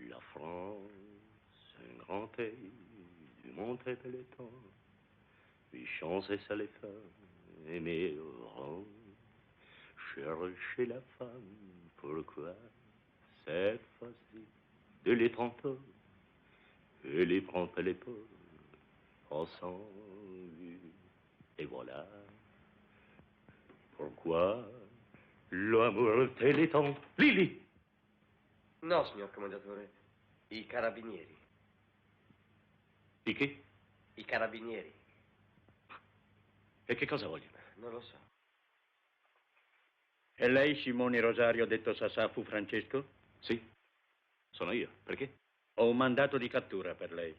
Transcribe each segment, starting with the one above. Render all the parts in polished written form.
La France, un grand pays du monde et de l'étang. Puis chancer ça les femmes, aimer au rang. Chercher la femme, pourquoi cette fois-ci de les trente et les prendre les pauvres ensemble. Et voilà pourquoi l'amour te les tend. Lili! No, signor Commendatore, i carabinieri. I che? I carabinieri. E che cosa vogliono? Non lo so. E lei, Simone Rosario, detto Sassà, fu Francesco? Sì, sono io. Perché? Ho un mandato di cattura per lei.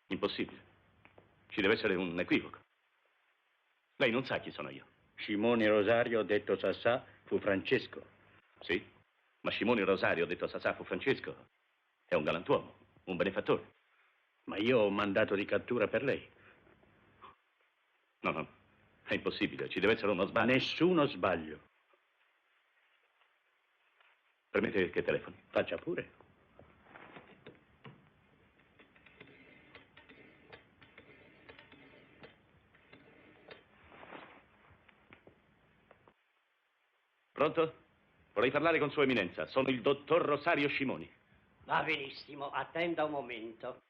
Impossibile. Ci deve essere un equivoco. Lei non sa chi sono io. Simone Rosario, detto Sassà, fu Francesco. Sì, ma Simone Rosario, detto Sassà, fu Francesco. È un galantuomo, un benefattore. Ma io ho un mandato di cattura per lei. No, è impossibile, ci deve essere uno sbaglio. Nessuno sbaglio. Permette che telefoni? Faccia pure. Pronto? Vorrei parlare con Sua Eminenza. Sono il dottor Rosario Scimoni. Va benissimo, attenda un momento.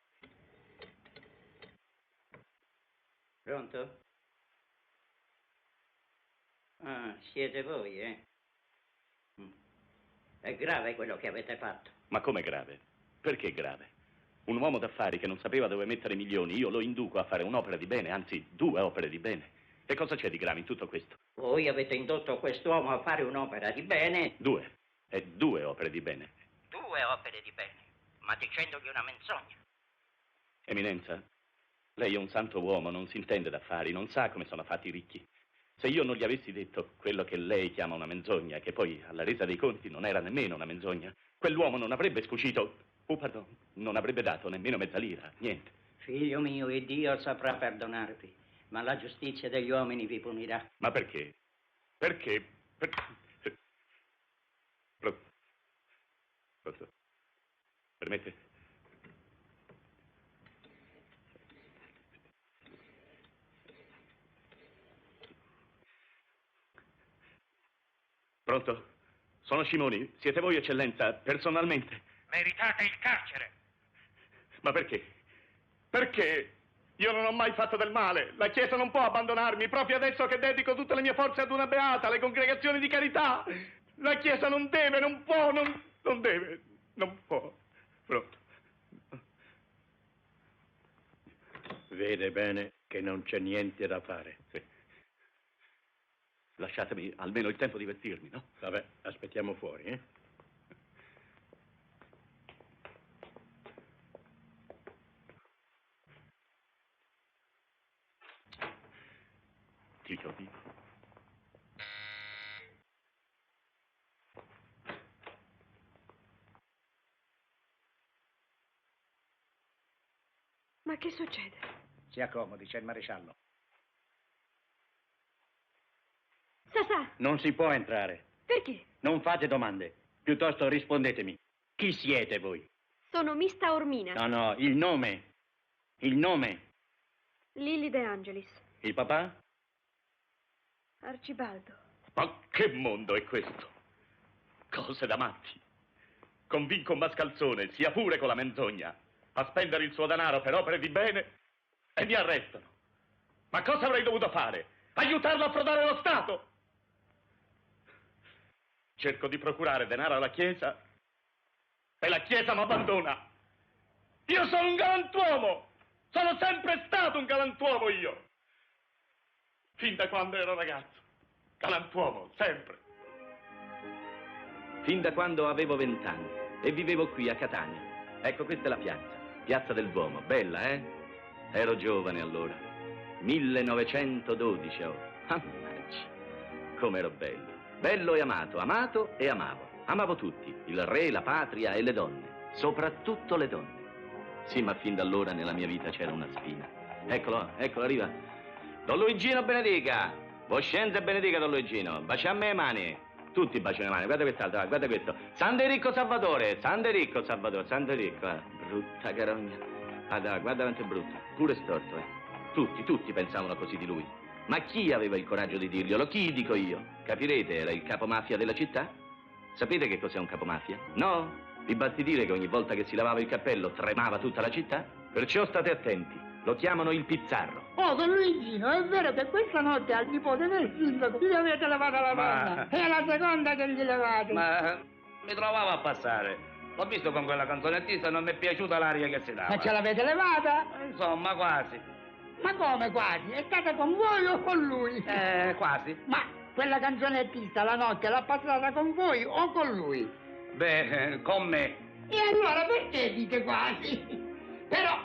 Pronto? Ah, siete voi, eh? È grave quello che avete fatto. Ma com'è grave? Perché grave? Un uomo d'affari che non sapeva dove mettere milioni, io lo induco a fare un'opera di bene, anzi 2 opere di bene. E cosa c'è di grave in tutto questo? Voi avete indotto quest'uomo a fare un'opera di bene? 2. E 2 opere di bene. 2 opere di bene, ma dicendogli una menzogna. Eminenza, lei è un santo uomo, non si intende d'affari, non sa come sono fatti i ricchi. Se io non gli avessi detto quello che lei chiama una menzogna, che poi alla resa dei conti non era nemmeno una menzogna, quell'uomo non avrebbe sfucito, non avrebbe dato nemmeno mezza lira, niente. Figlio mio, e Dio saprà perdonarvi, ma la giustizia degli uomini vi punirà. Ma perché? Perché? Pronto? Permette? Pronto? Sono Scimoni. Siete voi, eccellenza, personalmente? Meritate il carcere. Ma perché? Perché? Io non ho mai fatto del male. La Chiesa non può abbandonarmi, proprio adesso che dedico tutte le mie forze ad una beata, alle congregazioni di carità. La Chiesa non deve, non può, non deve, non può. Pronto? Vede bene che non c'è niente da fare. Sì. Lasciatemi almeno il tempo di vestirmi, no? Vabbè, aspettiamo fuori, eh? Dio vivo. Ma che succede? Si accomodi, c'è il maresciallo. Sasà! Non si può entrare. Perché? Non fate domande. Piuttosto rispondetemi. Chi siete voi? Sono Mista Ormina. No, il nome. Il nome. Lili De Angelis. Il papà? Arcibaldo. Ma che mondo è questo? Cose da matti. Convinco un mascalzone, sia pure con la menzogna, a spendere il suo denaro per opere di bene e mi arrestano. Ma cosa avrei dovuto fare? Aiutarlo a frodare lo Stato? Cerco di procurare denaro alla Chiesa e la Chiesa mi abbandona. Io sono un galantuomo! Sono sempre stato un galantuomo io! Fin da quando ero ragazzo. Galantuomo, sempre. Fin da quando avevo 20 anni e vivevo qui a Catania. Ecco, questa è la piazza. Piazza del Duomo. Bella, eh? Ero giovane allora. 1912, oh. Ammaggi. Come ero bello. Bello e amato. Amato e amavo. Amavo tutti. Il re, la patria e le donne. Soprattutto le donne. Sì, ma fin da allora nella mia vita c'era una spina. Eccolo, arriva. Don Luigino benedica. Voscenza benedica, Don Luigino. Baciammi le mani. Tutti baciano le mani, guarda quest'altro, guarda questo. Sanderico Salvatore, Sanderico Salvatore, Sanderico. Brutta carogna. Guarda quanto è brutto, pure storto, Tutti pensavano così di lui. Ma chi aveva il coraggio di dirglielo? Chi dico io? Capirete, era il capomafia della città? Sapete che cos'è un capomafia? No? Vi basti dire che ogni volta che si lavava il cappello tremava tutta la città? Perciò state attenti, lo chiamano il Pizzarro. Oh, Don Luigino, è vero che questa notte al nipote del sindaco gli avete lavato la panna? È la seconda che gli levate. Ma mi trovavo a passare. L'ho visto con quella canzonettista e non mi è piaciuta l'aria che si dava. Ma ce l'avete levata? Insomma, quasi. Ma come quasi? È stata con voi o con lui? Quasi. Ma quella canzonettista la notte l'ha passata con voi o con lui? Beh, con me. E allora perché dite quasi? Però,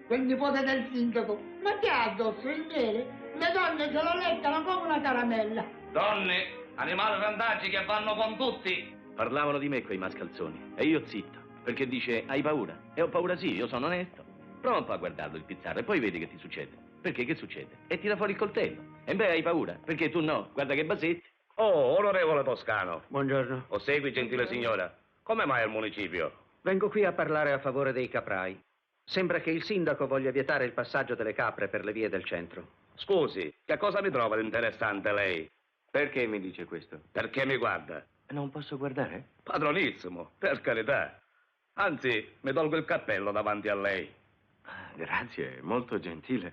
quel nipote del sindaco, ma che ha addosso il miele? Le donne se lo leccano come una caramella. Donne, animali randaggi che vanno con tutti. Parlavano di me quei mascalzoni e io zitto, perché dice hai paura? E ho paura sì, io sono onesto. Prova un po' a guardarlo il Pizzarro e poi vedi che ti succede. Perché che succede? E tira fuori il coltello. E beh, hai paura, perché tu no, guarda che basetti. Oh, onorevole Toscano. Buongiorno. Osegui, gentile signora. Come mai al municipio? Vengo qui a parlare a favore dei caprai. Sembra che il sindaco voglia vietare il passaggio delle capre per le vie del centro. Scusi, che cosa mi trova di interessante lei? Perché mi dice questo? Perché mi guarda? Non posso guardare? Padronissimo, per carità. Anzi, mi tolgo il cappello davanti a lei. Grazie, molto gentile.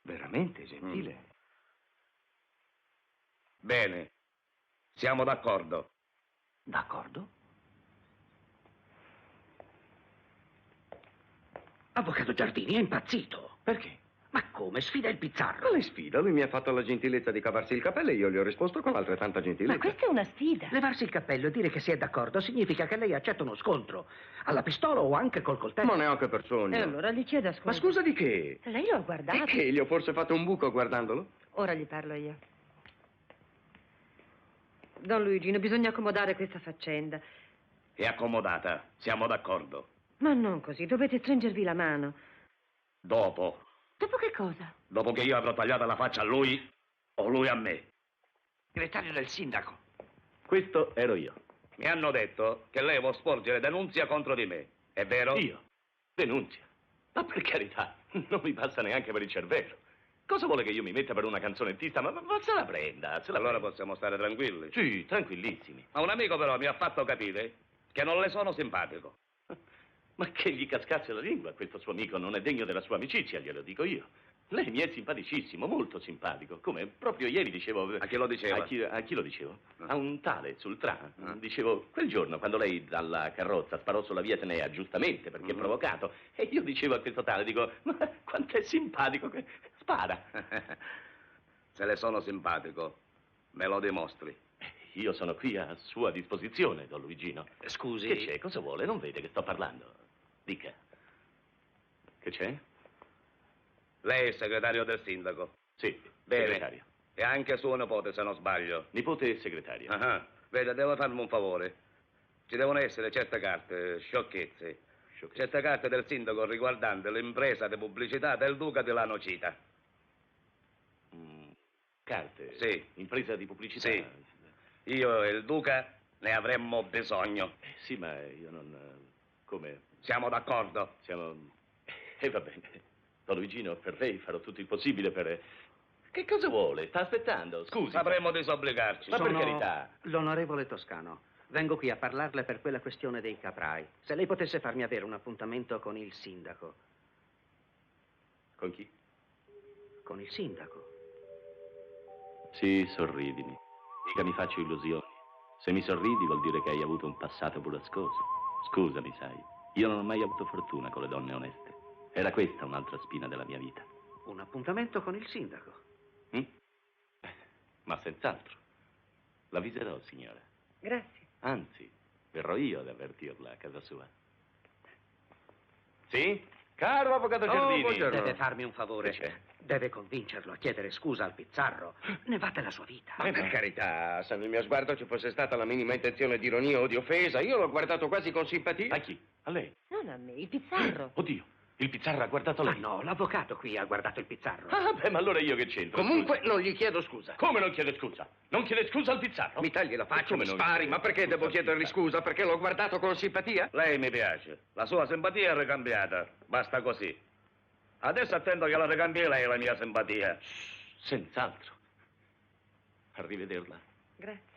Veramente gentile. Bene, siamo d'accordo. D'accordo? Avvocato Giardini è impazzito. Perché? Ma come? Sfida il Pizzarro. Quale sfida? Lui mi ha fatto la gentilezza di cavarsi il cappello e io gli ho risposto con altrettanta gentilezza. Ma questa è una sfida. Levarsi il cappello e dire che si è d'accordo significa che lei accetta uno scontro. Alla pistola o anche col coltello. Ma neanche per sogno. E allora gli chiedo ascolta. Ma scusa di che? Lei lo ha guardato? E che? Gli ho forse fatto un buco guardandolo? Ora gli parlo io. Don Luigino, bisogna accomodare questa faccenda. È accomodata, siamo d'accordo. Ma non così, dovete stringervi la mano. Dopo. Dopo che cosa? Dopo che io avrò tagliata la faccia a lui o lui a me. Segretario del sindaco. Questo ero io. Mi hanno detto che lei vuol sporgere denunzia contro di me. È vero? Io? Denunzia? Ma per carità, non mi passa neanche per il cervello. Cosa vuole che io mi metta per una canzonettista? Ma se la prenda, se la Allora prenda. possiamo stare tranquilli. Sì, tranquillissimi. Ma un amico però mi ha fatto capire che non le sono simpatico. Ma che gli cascasse la lingua, questo suo amico non è degno della sua amicizia, glielo dico io. Lei mi è simpaticissimo, molto simpatico. Come proprio ieri dicevo... A chi lo diceva? A chi lo dicevo? A un tale sul tram. Dicevo, quel giorno quando lei dalla carrozza sparò sulla via Tenea, giustamente, perché è provocato, e io dicevo a questo tale, dico, ma quanto è simpatico, spara. Se le sono simpatico, me lo dimostri. Io sono qui a sua disposizione, Don Luigino. Scusi. Che c'è? Cosa vuole? Non vede che sto parlando? Dica. Che c'è? Lei è il segretario del sindaco. Sì, Bene. segretario. E anche suo nipote, se non sbaglio. Nipote e segretario. Ah, vede, devo farmi un favore. Ci devono essere certe carte, sciocchezze. Certe carte del sindaco riguardanti l'impresa di pubblicità del duca di Lanocita. Carte? Sì. Impresa di pubblicità? Sì. Io e il duca ne avremmo bisogno. Sì, ma io non... Come? Siamo d'accordo? Siamo... va bene. Don Luigino, per lei farò tutto il possibile per... Che cosa vuole? Sta aspettando, scusi. Sapremmo disobbligarci. Ma per Sono carità. l'onorevole Toscano. Vengo qui a parlarle per quella questione dei caprai. Se lei potesse farmi avere un appuntamento con il sindaco. Con chi? Con il sindaco. Sì, sorridimi. Mica mi faccio illusioni. Se mi sorridi vuol dire che hai avuto un passato burrascoso. Scusami, sai, io non ho mai avuto fortuna con le donne oneste. Era questa un'altra spina della mia vita. Un appuntamento con il sindaco. Ma senz'altro. L'avviserò, signora. Grazie. Anzi, verrò io ad avvertirla a casa sua. Sì? Caro avvocato Giardini. buongiorno. Deve farmi un favore. Che c'è? Deve convincerlo a chiedere scusa al Pizzarro. Ne va della sua vita. Ma per carità, se nel mio sguardo ci fosse stata la minima intenzione di ironia o di offesa, io l'ho guardato quasi con simpatia. A chi? A lei? Non a me, il Pizzarro. Oddio. Il Pizzarro ha guardato lei? No, l'avvocato qui ha guardato il Pizzarro. Ah, beh, ma allora io che c'entro? Comunque non gli chiedo scusa. Come non chiede scusa? Non chiede scusa al Pizzarro? Mi tagli la faccia, Come mi non spari, chiede ma perché scusa devo al chiedergli Pizzarro? scusa? Perché l'ho guardato con simpatia? Lei mi piace. La sua simpatia è ricambiata. Basta così. Adesso attendo che la ricambi lei la mia simpatia. Senz'altro. Arrivederla. Grazie.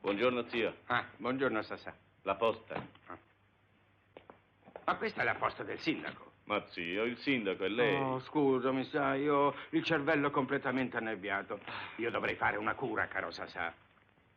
Buongiorno, zio. Ah, buongiorno, Sassà. La posta. Ma questa è la posta del sindaco. Ma zio, il sindaco è lei. Oh, scusami, sai, ho il cervello completamente annebbiato. Io dovrei fare una cura, caro Sassà.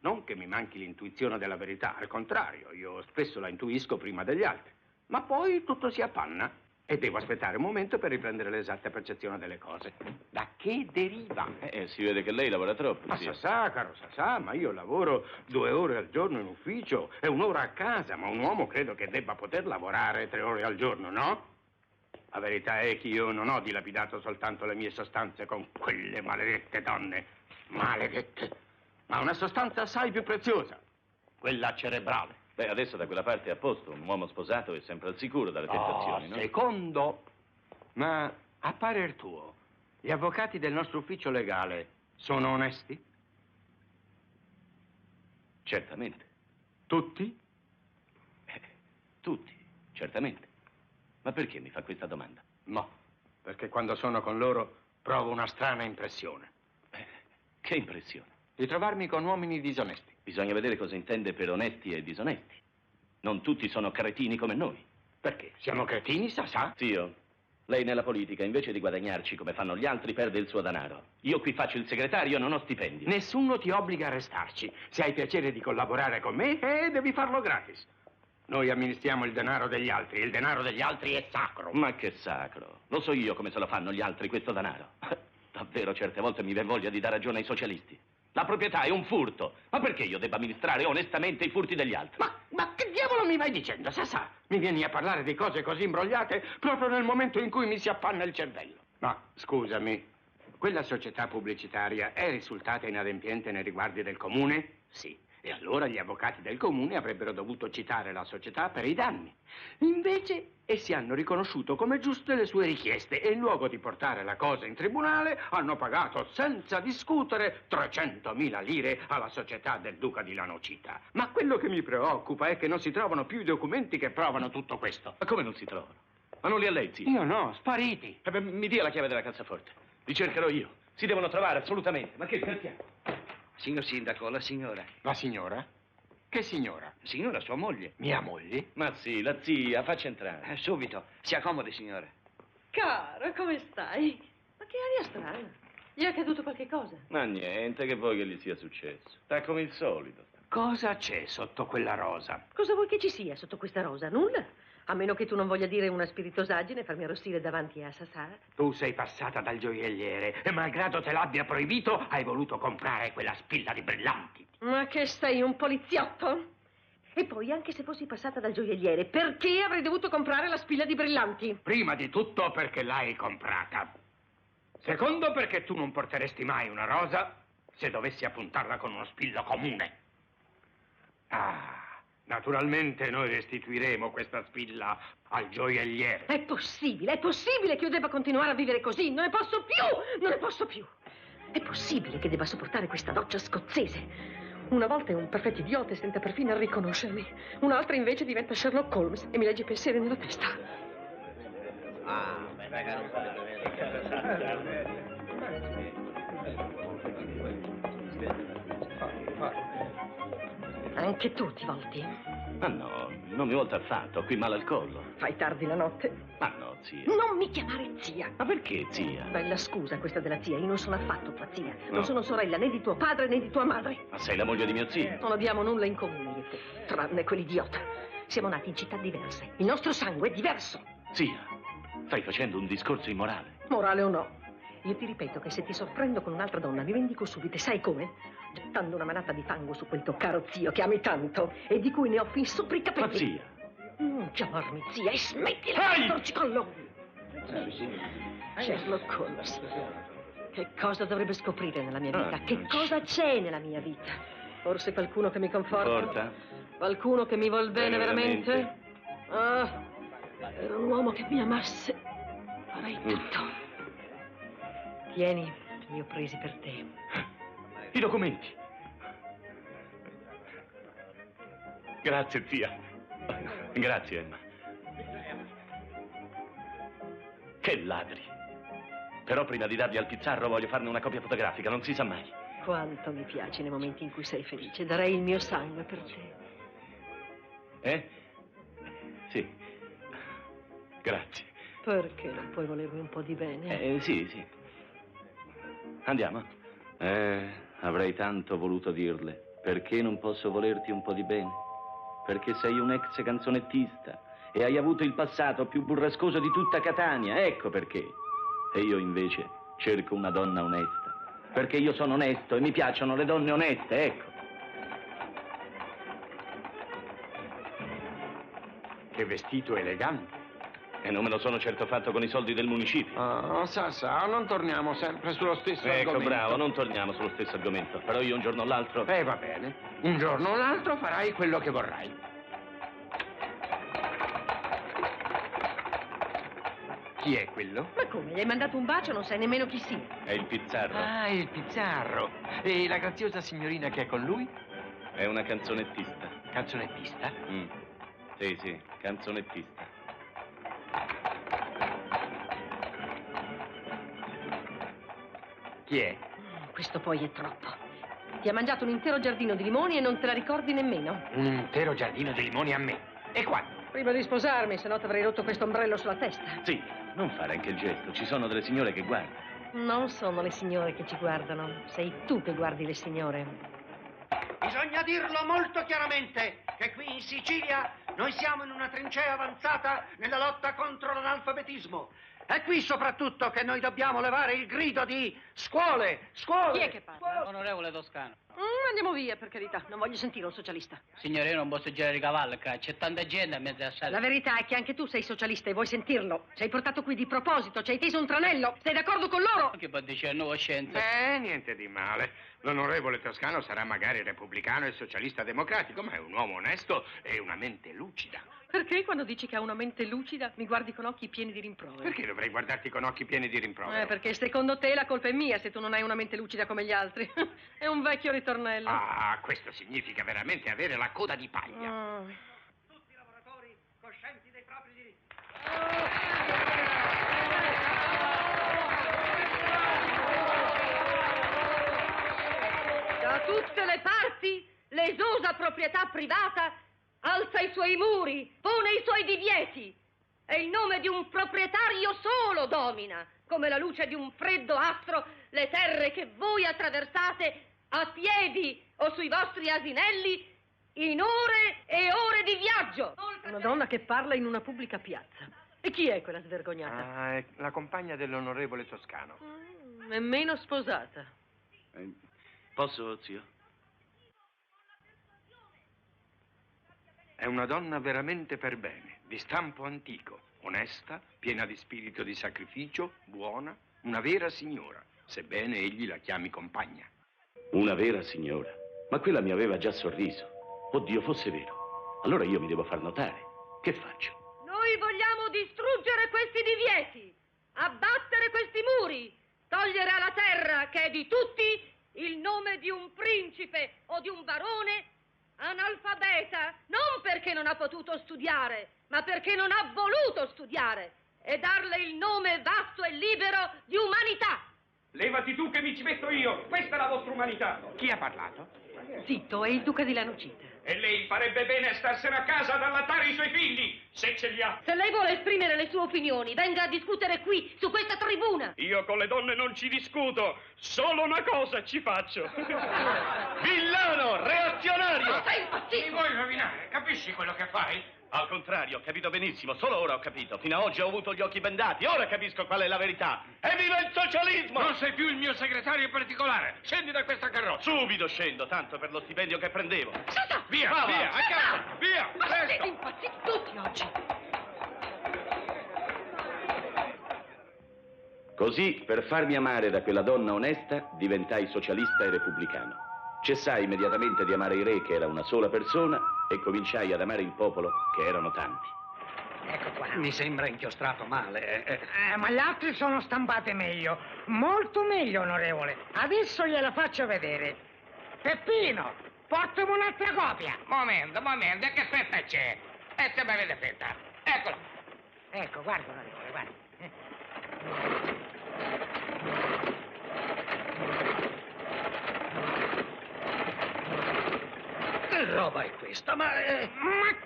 Non che mi manchi l'intuizione della verità, al contrario, io spesso la intuisco prima degli altri. Ma poi tutto si appanna e devo aspettare un momento per riprendere l'esatta percezione delle cose. Da che deriva? Si vede che lei lavora troppo, Ma zio. Sassà, caro Sassà, ma io lavoro 2 ore al giorno in ufficio e 1 ora a casa, ma un uomo credo che debba poter lavorare 3 ore al giorno, no? La verità è che io non ho dilapidato soltanto le mie sostanze con quelle maledette donne. Maledette! Ma una sostanza assai più preziosa, quella cerebrale. Beh, adesso da quella parte è a posto. Un uomo sposato è sempre al sicuro dalle tentazioni, no? Secondo, ma a parer tuo, gli avvocati del nostro ufficio legale sono onesti? Certamente. Tutti? Tutti, certamente. Ma perché mi fa questa domanda? No, perché quando sono con loro provo una strana impressione. Che impressione. Di trovarmi con uomini disonesti. Bisogna vedere cosa intende per onesti e disonesti. Non tutti sono cretini come noi. Perché? Siamo cretini, Sassà? Zio, lei nella politica, invece di guadagnarci come fanno gli altri, perde il suo denaro. Io qui faccio il segretario e non ho stipendio. Nessuno ti obbliga a restarci. Se hai piacere di collaborare con me, devi farlo gratis. Noi amministriamo il denaro degli altri. Il denaro degli altri è sacro. Ma che sacro. Lo so io come se lo fanno gli altri questo denaro. Davvero certe volte mi viene voglia di dare ragione ai socialisti. La proprietà è un furto. Ma perché io debba amministrare onestamente i furti degli altri? Ma che diavolo mi vai dicendo, Sassà? Mi vieni a parlare di cose così imbrogliate proprio nel momento in cui mi si appanna il cervello. Ma, scusami, quella società pubblicitaria è risultata inadempiente nei riguardi del comune? Sì. E allora gli avvocati del comune avrebbero dovuto citare la società per i danni. Invece essi hanno riconosciuto come giuste le sue richieste e in luogo di portare la cosa in tribunale hanno pagato senza discutere 300.000 lire alla società del duca di Lanocita. Ma quello che mi preoccupa è che non si trovano più i documenti che provano tutto questo. Ma come non si trovano? Ma non li ha lei, zio? Io no, spariti. Mi dia la chiave della cassaforte. Li cercherò io. Si devono trovare assolutamente. Ma che scherziamo? Signor Sindaco, la signora. La signora? Che signora? Signora, sua moglie. Mia moglie? Ma sì, la zia, faccia entrare. Subito. Si accomodi, signora. Caro, come stai? Ma che aria strana. Gli è accaduto qualche cosa? Ma niente, che vuoi che gli sia successo? Sta come il solito. Cosa c'è sotto quella rosa? Cosa vuoi che ci sia sotto questa rosa? Nulla. A meno che tu non voglia dire una spiritosaggine e farmi arrossire davanti a Sassà. Tu sei passata dal gioielliere e malgrado te l'abbia proibito, hai voluto comprare quella spilla di brillanti. Ma che sei un poliziotto? E poi, anche se fossi passata dal gioielliere, perché avrei dovuto comprare la spilla di brillanti? Prima di tutto perché l'hai comprata. Secondo perché tu non porteresti mai una rosa se dovessi appuntarla con uno spillo comune. Naturalmente noi restituiremo questa spilla al gioielliere. È possibile che io debba continuare a vivere così. Non ne posso più, non ne posso più. È possibile che debba sopportare questa doccia scozzese. Una volta è un perfetto idiota e stenta perfino a riconoscermi. Un'altra invece diventa Sherlock Holmes e mi legge i pensieri nella testa. Anche tu ti volti? Ma no, non mi volta affatto, ho qui male al collo. Fai tardi la notte. Ma no, zia. Non mi chiamare zia. Ma perché, zia? Bella scusa questa della zia, io non sono affatto tua zia. No. Non sono sorella né di tuo padre né di tua madre. Ma sei la moglie di mio zio? Non abbiamo nulla in comune io e te, tranne quell'idiota. Siamo nati in città diverse. Il nostro sangue è diverso. Zia, stai facendo un discorso immorale. Morale o no? Io ti ripeto che se ti sorprendo con un'altra donna mi vendico subito, e sai come? Gettando una manata di fango su quel tuo caro zio che ami tanto e di cui ne ho fin sopra i capelli. Ma zia! Non chiamarmi zia e smettila di storci con lui. Sherlock Holmes. Che cosa dovrebbe scoprire nella mia vita? Che cosa c'è nella mia vita? Forse qualcuno che mi conforta? Conforta? Qualcuno che mi vuol bene Veramente? veramente? Ah, era un uomo che mi amasse. Farei tutto. Tieni, li ho presi per te. I documenti. Grazie, zia. Grazie, Emma. Che ladri. Però prima di darli al pizzarro voglio farne una copia fotografica, non si sa mai. Quanto mi piace nei momenti in cui sei felice. Darei il mio sangue per te. Sì. Grazie. Perché non puoi volermi un po' di bene? Sì. Andiamo. Avrei tanto voluto dirle. Perché non posso volerti un po' di bene? Perché sei un ex canzonettista e hai avuto il passato più burrascoso di tutta Catania. Ecco perché. E io invece cerco una donna onesta. Perché io sono onesto e mi piacciono le donne oneste, ecco. Che vestito elegante. E non me lo sono certo fatto con i soldi del municipio. Oh, sa, non torniamo sempre sullo stesso Ecco, argomento. bravo, non torniamo sullo stesso argomento. Però io un giorno o l'altro... Va bene. Un giorno o l'altro farai quello che vorrai. Chi è quello? Ma come? Gli hai mandato un bacio? Non sai nemmeno chi sia. È il pizzarro. Ah, il pizzarro. E la graziosa signorina che è con lui? È una canzonettista. Canzonettista? Sì, canzonettista. Chi è? Questo poi è troppo. Ti ha mangiato un intero giardino di limoni e non te la ricordi nemmeno. Un intero giardino di limoni a me. E quando? Prima di sposarmi, se no ti avrei rotto questo ombrello sulla testa. Sì, non fare anche il gesto. Ci sono delle signore che guardano. Non sono le signore che ci guardano. Sei tu che guardi le signore. Bisogna dirlo molto chiaramente che qui in Sicilia noi siamo in una trincea avanzata nella lotta contro l'analfabetismo. È qui soprattutto che noi dobbiamo levare il grido di scuole, scuole. Chi è che parla? Onorevole Toscano. Andiamo via, per carità. Non voglio sentire un socialista. Signore, io non posso girare i cavalli, c'è tanta gente a mezzo a sala. La verità è che anche tu sei socialista e vuoi sentirlo. Ci hai portato qui di proposito, ci hai teso un tranello. Sei d'accordo con loro? Che può dire nuova scienza? Niente di male. L'onorevole Toscano sarà magari repubblicano e socialista democratico, ma è un uomo onesto e una mente lucida. Perché quando dici che ha una mente lucida mi guardi con occhi pieni di rimprovero? Perché dovrei guardarti con occhi pieni di rimprovero? Perché secondo te la colpa è mia se tu non hai una mente lucida come gli altri. È un vecchio ritornello. Ah, questo significa veramente avere la coda di paglia. Tutti i lavoratori coscienti dei propri diritti. Da tutte le parti l'esosa proprietà privata alza i suoi muri, pone i suoi divieti e il nome di un proprietario solo domina, come la luce di un freddo astro, le terre che voi attraversate a piedi o sui vostri asinelli in ore e ore di viaggio. Una donna che parla in una pubblica piazza. E chi è quella svergognata? È la compagna dell'onorevole Toscano. Nemmeno sposata. Posso, zio? È una donna veramente per bene, di stampo antico, onesta, piena di spirito di sacrificio, buona, una vera signora, sebbene egli la chiami compagna. Una vera signora. Ma quella mi aveva già sorriso. Oddio, fosse vero. Allora io mi devo far notare. Che faccio? Noi vogliamo distruggere questi divieti, abbattere questi muri, togliere alla terra, che è di tutti, il nome di un principe o di un barone analfabeta, non perché non ha potuto studiare, ma perché non ha voluto studiare, e darle il nome vasto e libero di umanità. Levati tu che mi ci metto io, questa è la vostra umanità. Chi ha parlato? Zitto, è il duca di Lanocita. E lei farebbe bene a starsene a casa ad allattare i suoi figli, se ce li ha. Se lei vuole esprimere le sue opinioni, venga a discutere qui, su questa tribuna. Io con le donne non ci discuto, solo una cosa ci faccio. Villano, reazionario! Ma sei impazzito? Mi vuoi rovinare? Capisci quello che fai? Al contrario, ho capito benissimo, solo ora ho capito. Fino ad oggi ho avuto gli occhi bendati, ora capisco qual è la verità. Evviva il socialismo! Non sei più il mio segretario particolare. Scendi da questa carrozza. Subito scendo, tanto per lo stipendio che prendevo. Via, Va, via, va. a casa, via, Ma presto. siete impazziti tutti oggi. Così, per farmi amare da quella donna onesta, diventai socialista e repubblicano. Cessai immediatamente di amare il re, che era una sola persona, e cominciai ad amare il popolo, che erano tanti. Ecco qua. Mi sembra inchiostrato male. Ma gli altri sono stampate meglio. Molto meglio, onorevole. Adesso gliela faccio vedere. Peppino, portami un'altra copia. Momento, che fetta c'è? E se mi avete fetta? Eccola. Ecco, guarda, onorevole, guarda. Che roba è questa? Ma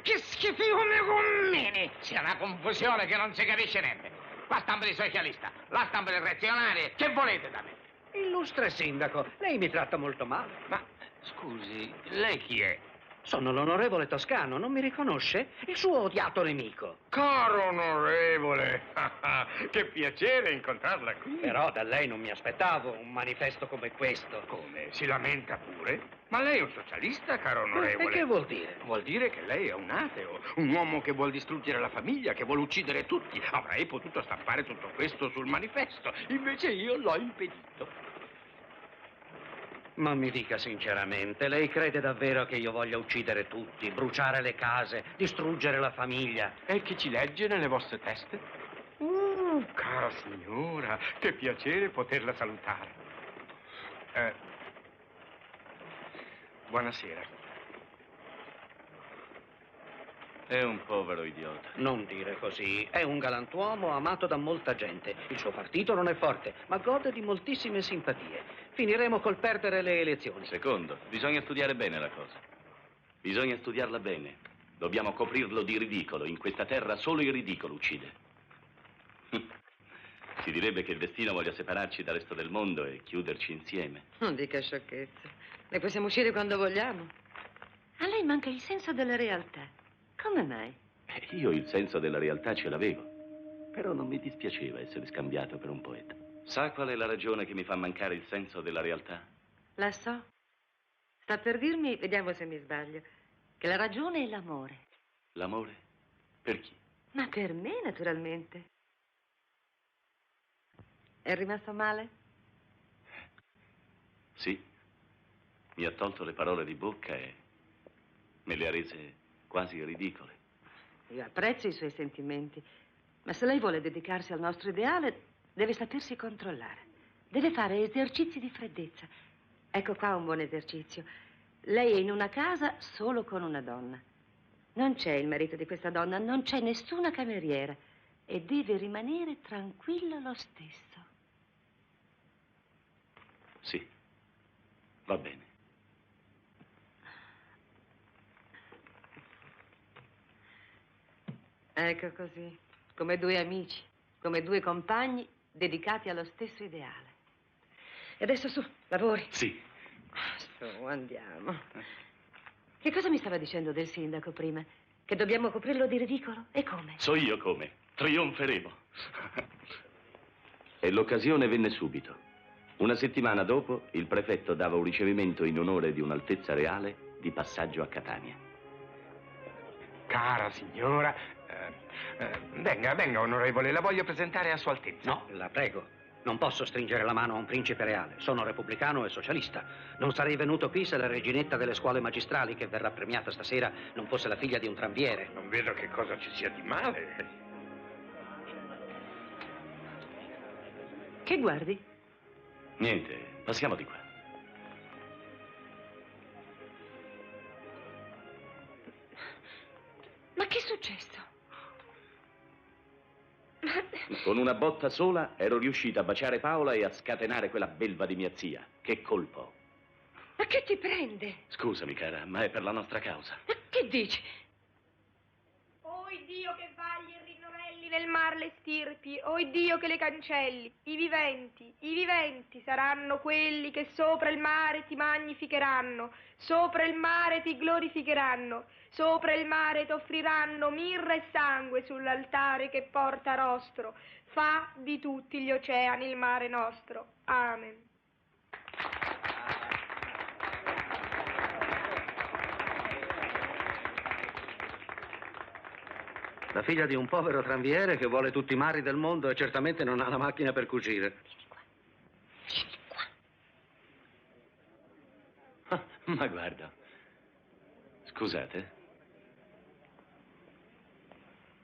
che schifone commeni! C'è una confusione che non si capisce niente. Qua stampa di socialista, la stampa di reazionarie. Che volete da me? illustre sindaco, lei mi tratta molto male. Ma, scusi, lei chi è? Sono l'onorevole Toscano, non mi riconosce? Il suo odiato nemico. Caro onorevole, che piacere incontrarla qui. Però da lei non mi aspettavo un manifesto come questo. Come? Si lamenta pure? Ma lei è un socialista, caro onorevole? E che vuol dire? Vuol dire che lei è un ateo, un uomo che vuol distruggere la famiglia, che vuole uccidere tutti. Avrei potuto stampare tutto questo sul manifesto, invece io l'ho impedito. Ma mi dica sinceramente, lei crede davvero che io voglia uccidere tutti, bruciare le case, distruggere la famiglia? E chi ci legge nelle vostre teste? Cara signora, che piacere poterla salutare. Buonasera. È un povero idiota. Non dire così. È un galantuomo amato da molta gente. Il suo partito non è forte, ma gode di moltissime simpatie. Finiremo col perdere le elezioni. Secondo, bisogna studiare bene la cosa. Bisogna studiarla bene. Dobbiamo coprirlo di ridicolo. In questa terra solo il ridicolo uccide. Si direbbe che il destino voglia separarci dal resto del mondo e chiuderci insieme. Non dica sciocchezze. Ne possiamo uscire quando vogliamo. A lei manca il senso della realtà. Come mai? Io il senso della realtà ce l'avevo. Però non mi dispiaceva essere scambiato per un poeta. Sa qual è la ragione che mi fa mancare il senso della realtà? La so. Sta per dirmi, vediamo se mi sbaglio, che la ragione è l'amore. L'amore? Per chi? Ma per me, naturalmente. È rimasto male? Sì. Mi ha tolto le parole di bocca e me le ha rese quasi ridicole. Io apprezzo i suoi sentimenti, ma se lei vuole dedicarsi al nostro ideale, deve sapersi controllare. Deve fare esercizi di freddezza. Ecco qua un buon esercizio. Lei è in una casa solo con una donna. Non c'è il marito di questa donna, non c'è nessuna cameriera e deve rimanere tranquillo lo stesso. Sì, va bene. Ecco così, come due amici, come due compagni dedicati allo stesso ideale. E adesso su, lavori. Sì. Su, andiamo. Che cosa mi stava dicendo del sindaco prima? Che dobbiamo coprirlo di ridicolo? E come? So io come. Trionferemo. E l'occasione venne subito. Una settimana dopo, il prefetto dava un ricevimento in onore di un'altezza reale di passaggio a Catania. Cara signora, venga, onorevole, la voglio presentare a Sua Altezza. No, la prego. Non posso stringere la mano a un principe reale. Sono repubblicano e socialista. Non sarei venuto qui se la reginetta delle scuole magistrali, che verrà premiata stasera, non fosse la figlia di un tranviere. Non vedo che cosa ci sia di male. Che guardi? Niente, passiamo di qua. Ma che è successo? Con una botta sola ero riuscito a baciare Paola e a scatenare quella belva di mia zia. Che colpo. Ma che ti prende? Scusami, cara, ma è per la nostra causa. Ma che dici? Oh Dio che vagli e rinnovelli nel mar le stirpi, oh Dio che le cancelli, i viventi saranno quelli che sopra il mare ti magnificheranno, sopra il mare ti glorificheranno, sopra il mare t'offriranno mirra e sangue sull'altare che porta rostro, fa di tutti gli oceani il mare nostro. Amen. La figlia di un povero tranviere che vuole tutti i mari del mondo e certamente non ha la macchina per cucire. Vieni qua. Ma guarda, scusate.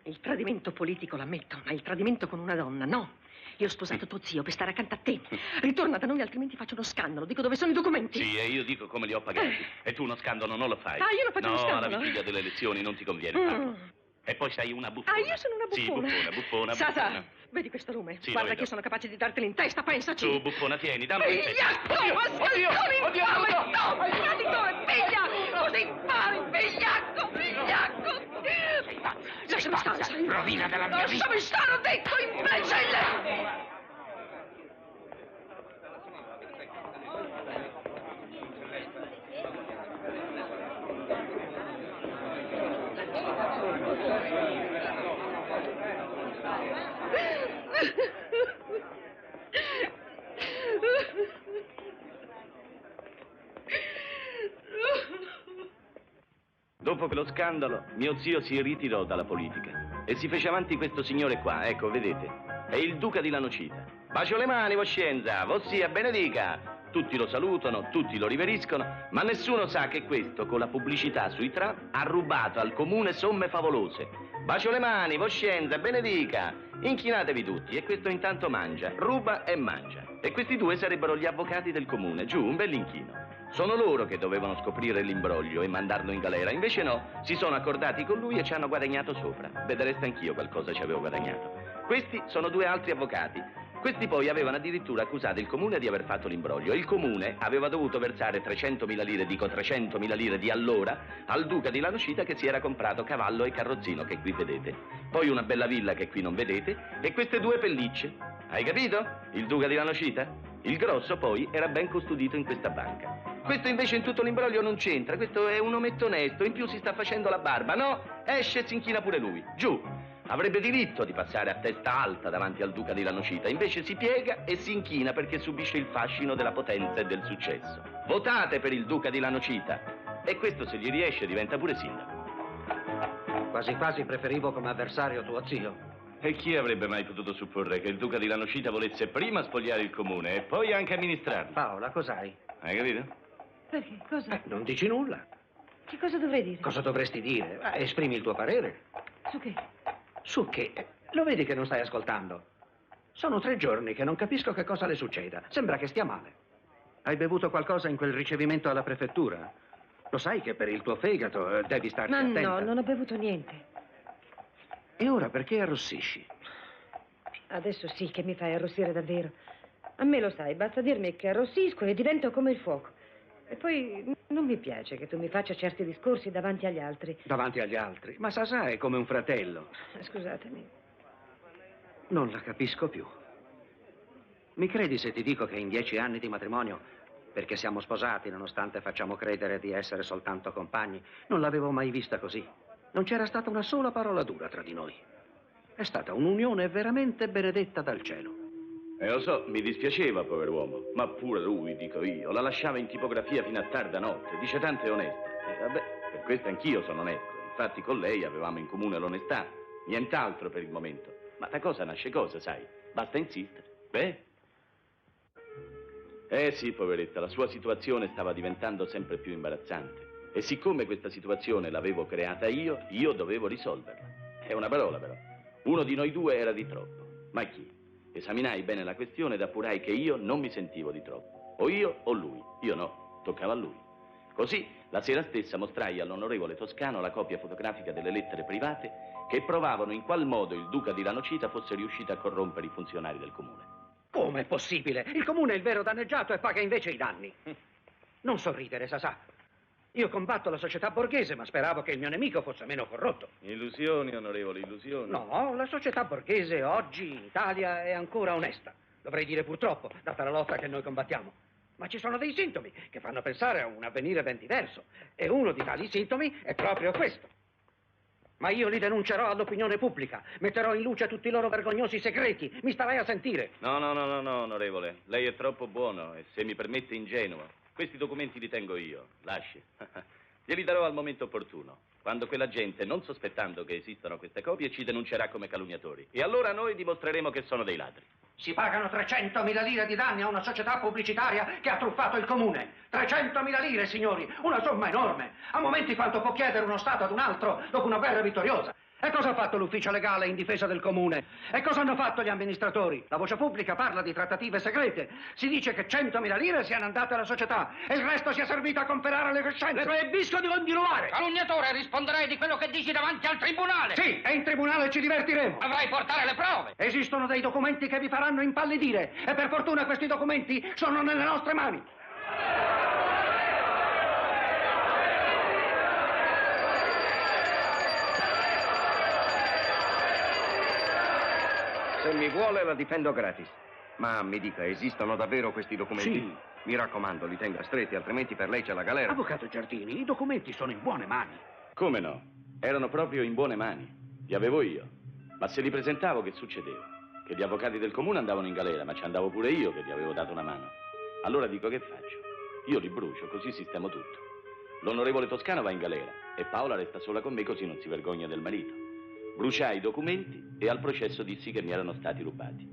Il tradimento politico l'ammetto, ma il tradimento con una donna, no. Io ho sposato tuo zio per stare accanto a te. Ritorna da noi, altrimenti faccio uno scandalo. Dico dove sono i documenti. Sì, e io dico come li ho pagati. E tu uno scandalo non lo fai. Ah, io non faccio uno scandalo? No, alla vigilia delle elezioni non ti conviene farlo. E poi sei una buffona. Ah, io sono una buffona? Sì, buffona. Sasa, vedi questo lume? Sì, Guarda che io sono capace di dartelo in testa, pensaci. Tu, buffona, tieni, dammi un pezzo. Vigliacco! Ma scalzone infame! No! Guardi dove piglia! Così impari, vigliacco, vigliacco! Lasciami stare, sai? Rovina della mia vita! Lasciami stare, ho detto, imbecille! Dopo quello scandalo, mio zio si ritirò dalla politica e si fece avanti questo signore qua, ecco, vedete? È il duca di Lanocita. Bacio le mani, Voscenza, Vossia benedica. Tutti lo salutano, tutti lo riveriscono, ma nessuno sa che questo, con la pubblicità sui tram, ha rubato al comune somme favolose. Bacio le mani, Voscenza, benedica. Inchinatevi tutti, e questo intanto mangia, ruba e mangia. E questi due sarebbero gli avvocati del comune, giù, un bell'inchino. Sono loro che dovevano scoprire l'imbroglio e mandarlo in galera, invece no, si sono accordati con lui e ci hanno guadagnato sopra. Vedreste anch'io qualcosa ci avevo guadagnato. Questi sono due altri avvocati. Questi poi avevano addirittura accusato il comune di aver fatto l'imbroglio. Il comune aveva dovuto versare 300.000 lire, dico 300.000 lire di allora, al duca di Lanocita che si era comprato cavallo e carrozzino che qui vedete. Poi una bella villa che qui non vedete e queste due pellicce. Hai capito? Il duca di Lanocita? Il grosso poi era ben custodito in questa banca. Questo invece in tutto l'imbroglio non c'entra, questo è un ometto onesto, in più si sta facendo la barba, no? Esce e si inchina pure lui, giù. Avrebbe diritto di passare a testa alta davanti al duca di Lanocita, invece si piega e si inchina perché subisce il fascino della potenza e del successo. Votate per il duca di Lanocita e questo se gli riesce diventa pure sindaco. Quasi quasi preferivo come avversario tuo zio. E chi avrebbe mai potuto supporre che il duca di Lanocita volesse prima spogliare il comune e poi anche amministrarlo? Paola, cos'hai? Hai capito? Perché? Cosa? Non dici nulla. Che cosa dovrei dire? Cosa dovresti dire? Esprimi il tuo parere. Su che? Su che? Lo vedi che non stai ascoltando? Sono 3 giorni che non capisco che cosa le succeda. Sembra che stia male. Hai bevuto qualcosa in quel ricevimento alla prefettura? Lo sai che per il tuo fegato devi starci attenta. No, non ho bevuto niente. E ora perché arrossisci? Adesso sì che mi fai arrossire davvero. A me lo sai, basta dirmi che arrossisco e divento come il fuoco. E poi non mi piace che tu mi faccia certi discorsi davanti agli altri. Davanti agli altri? Ma Sasà è come un fratello. Scusatemi. Non la capisco più. Mi credi se ti dico che in 10 anni di matrimonio, perché siamo sposati nonostante facciamo credere di essere soltanto compagni, non l'avevo mai vista così. Non c'era stata una sola parola dura tra di noi. È stata un'unione veramente benedetta dal cielo. Lo so, mi dispiaceva, pover'uomo, ma pure lui, dico io, la lasciava in tipografia fino a tarda notte, dice tante oneste. E vabbè, per questo anch'io sono onesto. Infatti con lei avevamo in comune l'onestà, nient'altro per il momento. Ma da cosa nasce cosa, sai? Basta insistere. Beh? Sì, poveretta, la sua situazione stava diventando sempre più imbarazzante. E siccome questa situazione l'avevo creata io dovevo risolverla. È una parola, però. Uno di noi due era di troppo. Ma chi? Esaminai bene la questione ed appurai che io non mi sentivo di troppo. O io o lui. Io no, toccava a lui. Così, la sera stessa mostrai all'onorevole Toscano la copia fotografica delle lettere private che provavano in qual modo il duca di Lanocita fosse riuscito a corrompere i funzionari del comune. Come è possibile? Il comune è il vero danneggiato e paga invece i danni. Non sorridere, Sasà. Io combatto la società borghese, ma speravo che il mio nemico fosse meno corrotto. Illusioni, onorevole, illusioni. No, la società borghese oggi in Italia è ancora onesta. Dovrei dire purtroppo, data la lotta che noi combattiamo. Ma ci sono dei sintomi che fanno pensare a un avvenire ben diverso. E uno di tali sintomi è proprio questo. Ma io li denuncerò all'opinione pubblica. Metterò in luce tutti i loro vergognosi segreti. Mi starai a sentire. No, onorevole. Lei è troppo buono e, se mi permette, ingenuo. Questi documenti li tengo io. Lasci. Glieli darò al momento opportuno, quando quella gente, non sospettando che esistano queste copie, ci denuncerà come calunniatori. E allora noi dimostreremo che sono dei ladri. Si pagano 300.000 lire di danni a una società pubblicitaria che ha truffato il comune. 300.000 lire, signori, una somma enorme. A momenti quanto può chiedere uno Stato ad un altro dopo una guerra vittoriosa. E cosa ha fatto l'ufficio legale in difesa del comune? E cosa hanno fatto gli amministratori? La voce pubblica parla di trattative segrete. Si dice che 100.000 lire siano andate alla società e il resto sia servito a comprare le coscienze. Le proibisco di continuare. Calunniatore, risponderai di quello che dici davanti al tribunale. Sì, e in tribunale ci divertiremo. Dovrai portare le prove. Esistono dei documenti che vi faranno impallidire e per fortuna questi documenti sono nelle nostre mani. Se mi vuole la difendo gratis. Ma mi dica, esistono davvero questi documenti? Sì. Mi raccomando, li tenga stretti, altrimenti per lei c'è la galera. Avvocato Giardini, i documenti sono in buone mani. Come no? Erano proprio in buone mani. Li avevo io. Ma se li presentavo, che succedeva? Che gli avvocati del comune andavano in galera, ma ci andavo pure io che gli avevo dato una mano. Allora dico, che faccio? Io li brucio, così sistemo tutto. L'onorevole Toscano va in galera e Paola resta sola con me, così non si vergogna del marito. Bruciai i documenti e al processo dissi che mi erano stati rubati.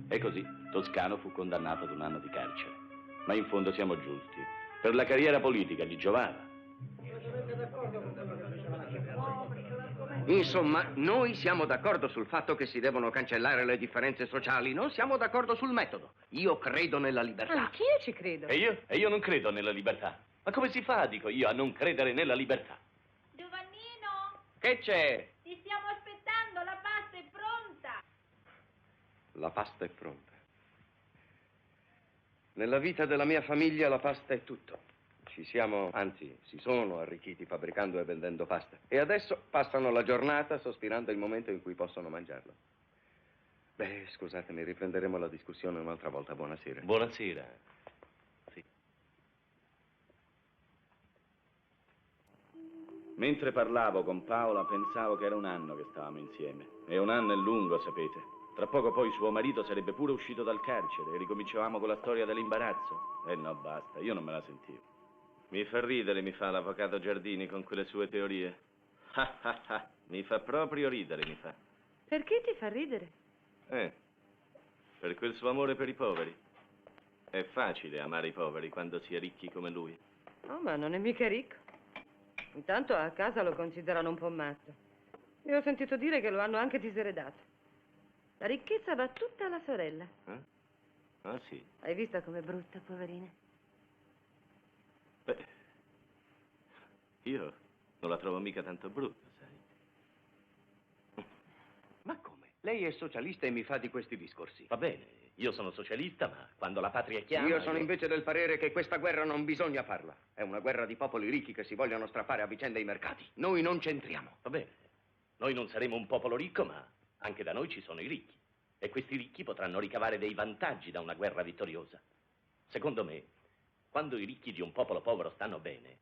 E così Toscano fu condannato ad 1 anno di carcere. Ma in fondo siamo giusti. Per la carriera politica gli giovava. Insomma, noi siamo d'accordo sul fatto che si devono cancellare le differenze sociali, non siamo d'accordo sul metodo. Io credo nella libertà. Anch'io ci credo. E io? E io non credo nella libertà. Ma come si fa, dico io, a non credere nella libertà? Giovannino, Che c'è? ti stiamo aspettando, la pasta è pronta. La pasta è pronta. Nella vita della mia famiglia la pasta è tutto. Ci siamo, anzi, si sono arricchiti fabbricando e vendendo pasta. E adesso passano la giornata sospirando il momento in cui possono mangiarla. Beh, scusatemi, riprenderemo la discussione un'altra volta. Buonasera. Buonasera. Sì. Mentre parlavo con Paola, pensavo che era 1 anno che stavamo insieme. E 1 anno è lungo, sapete. Tra poco poi suo marito sarebbe pure uscito dal carcere e ricominciavamo con la storia dell'imbarazzo. E no, basta, io non me la sentivo. Mi fa ridere, mi fa l'avvocato Giardini con quelle sue teorie. Mi fa proprio ridere, mi fa. Perché ti fa ridere? Per quel suo amore per i poveri. È facile amare i poveri quando si è ricchi come lui. Oh, ma non è mica ricco. Intanto a casa lo considerano un po' matto. E ho sentito dire che lo hanno anche diseredato. La ricchezza va tutta alla sorella. Ah, sì? Hai visto com'è brutta, poverina? Beh, io non la trovo mica tanto brutta, sai? Ma come? Lei è socialista e mi fa di questi discorsi. Va bene, io sono socialista, ma quando la patria chiama... Io sono invece del parere che questa guerra non bisogna farla. È una guerra di popoli ricchi che si vogliono strappare a vicenda i mercati. Noi non c'entriamo. Va bene, noi non saremo un popolo ricco, ma anche da noi ci sono i ricchi. E questi ricchi potranno ricavare dei vantaggi da una guerra vittoriosa. Secondo me, quando i ricchi di un popolo povero stanno bene,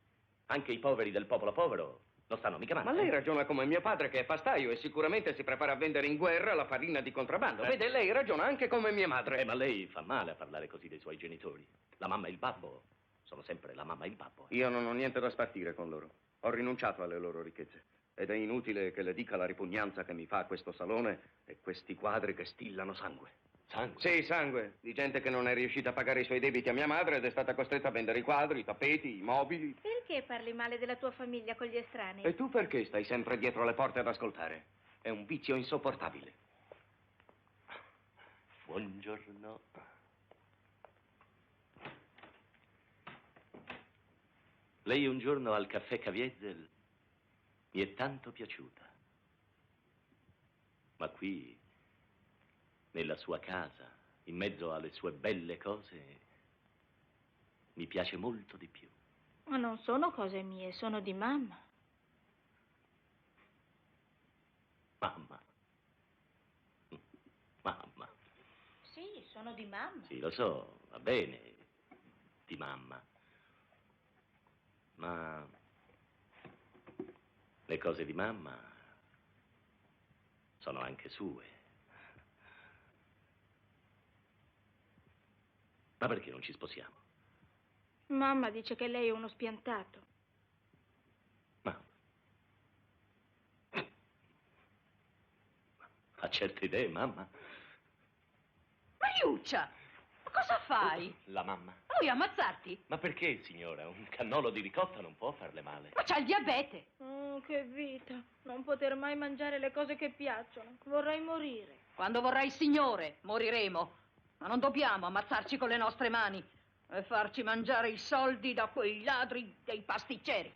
anche i poveri del popolo povero non stanno mica male. Ma lei ragiona come mio padre, che è pastaio e sicuramente si prepara a vendere in guerra la farina di contrabbando. Vede, lei ragiona anche come mia madre. Ma lei fa male a parlare così dei suoi genitori. La mamma e il babbo sono sempre la mamma e il babbo. Io non ho niente da spartire con loro. Ho rinunciato alle loro ricchezze. Ed è inutile che le dica la ripugnanza che mi fa questo salone e questi quadri che stillano sangue. Sangue? Sì, sangue. Di gente che non è riuscita a pagare i suoi debiti a mia madre ed è stata costretta a vendere i quadri, i tappeti, i mobili. Perché parli male della tua famiglia con gli estranei? E tu perché stai sempre dietro le porte ad ascoltare? È un vizio insopportabile. Buongiorno. Lei un giorno al caffè Caviezel mi è tanto piaciuta. Ma qui, nella sua casa, in mezzo alle sue belle cose, mi piace molto di più. Ma non sono cose mie, sono di mamma. Mamma. Mamma. Sì, sono di mamma. Sì, lo so, va bene, di mamma. Ma le cose di mamma sono anche sue. Ma perché non ci sposiamo? Mamma dice che lei è uno spiantato. Ha certe idee, mamma. Mariuccia, ma cosa fai? La mamma. Vuoi ammazzarti? Ma perché, signora? Un cannolo di ricotta non può farle male. Ma c'ha il diabete. Oh, che vita. Non poter mai mangiare le cose che piacciono. Vorrei morire. Quando vorrà il Signore, moriremo. Ma non dobbiamo ammazzarci con le nostre mani e farci mangiare i soldi da quei ladri dei pasticceri.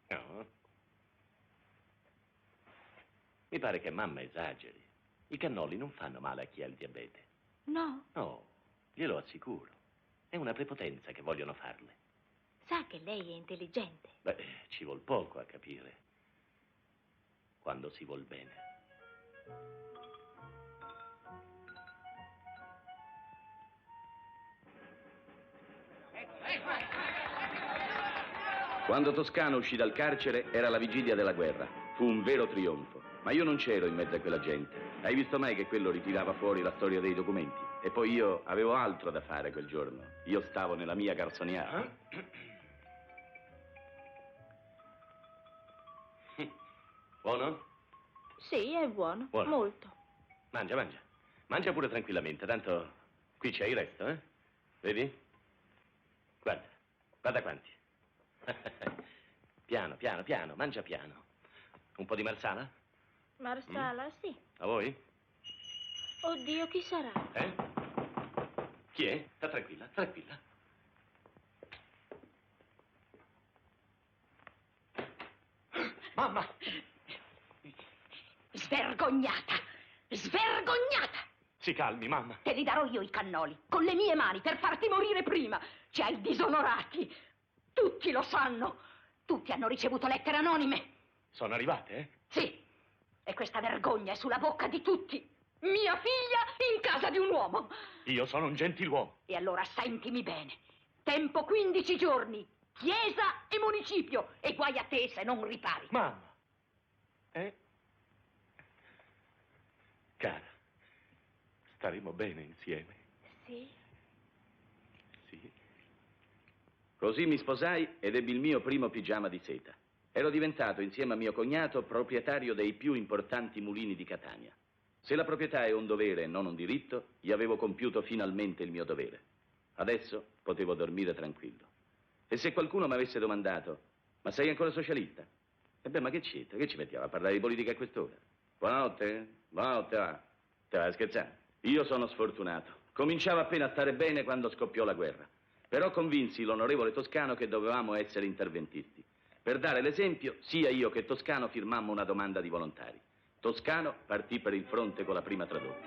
No. Mi pare che mamma esageri. I cannoli non fanno male a chi ha il diabete. No, No, glielo assicuro. È una prepotenza che vogliono farle. sa che lei è intelligente. Beh, ci vuol poco a capire. Quando si vuol bene. Quando Toscano uscì dal carcere era la vigilia della guerra. Fu un vero trionfo. Ma io non c'ero in mezzo a quella gente. Hai visto mai che quello ritirava fuori la storia dei documenti? E poi io avevo altro da fare quel giorno. Io stavo nella mia garsoniera. Buono? Sì, è buono. Buono. Molto. Mangia, mangia. Mangia pure tranquillamente, tanto qui c'è il resto, eh? Vedi? Guarda, guarda quanti. Piano, piano, piano, mangia piano. Un po' di marsala? Marsala, sì. A voi? Oddio, chi sarà? Eh? Chi è? Sta tranquilla, tranquilla. Mamma! Svergognata! Svergognata! Si calmi, mamma. Te li darò io i cannoli, con le mie mani, per farti morire prima. Ci hai disonorati. Tutti lo sanno. Tutti hanno ricevuto lettere anonime. Sono arrivate, eh? Sì. E questa vergogna è sulla bocca di tutti. Mia figlia in casa di un uomo. Io sono un gentiluomo. E allora sentimi bene. Tempo 15 giorni. Chiesa e municipio. E guai a te se non ripari. Mamma. Cara, staremo bene insieme. Sì. Sì. Così mi sposai ed ebbi il mio primo pigiama di seta. Ero diventato, insieme a mio cognato, proprietario dei più importanti mulini di Catania. Se la proprietà è un dovere e non un diritto, io avevo compiuto finalmente il mio dovere. Adesso potevo dormire tranquillo. E se qualcuno mi avesse domandato, ma sei ancora socialista? E beh, ma che c'entra? Che ci mettiamo a parlare di politica a quest'ora? Buonanotte? Buonanotte, va. Te vai a scherzare? Io sono sfortunato. Cominciavo appena a stare bene quando scoppiò la guerra. Però convinsi l'onorevole Toscano che dovevamo essere interventisti. Per dare l'esempio, sia io che Toscano firmammo una domanda di volontari. Toscano partì per il fronte con la prima tradotta.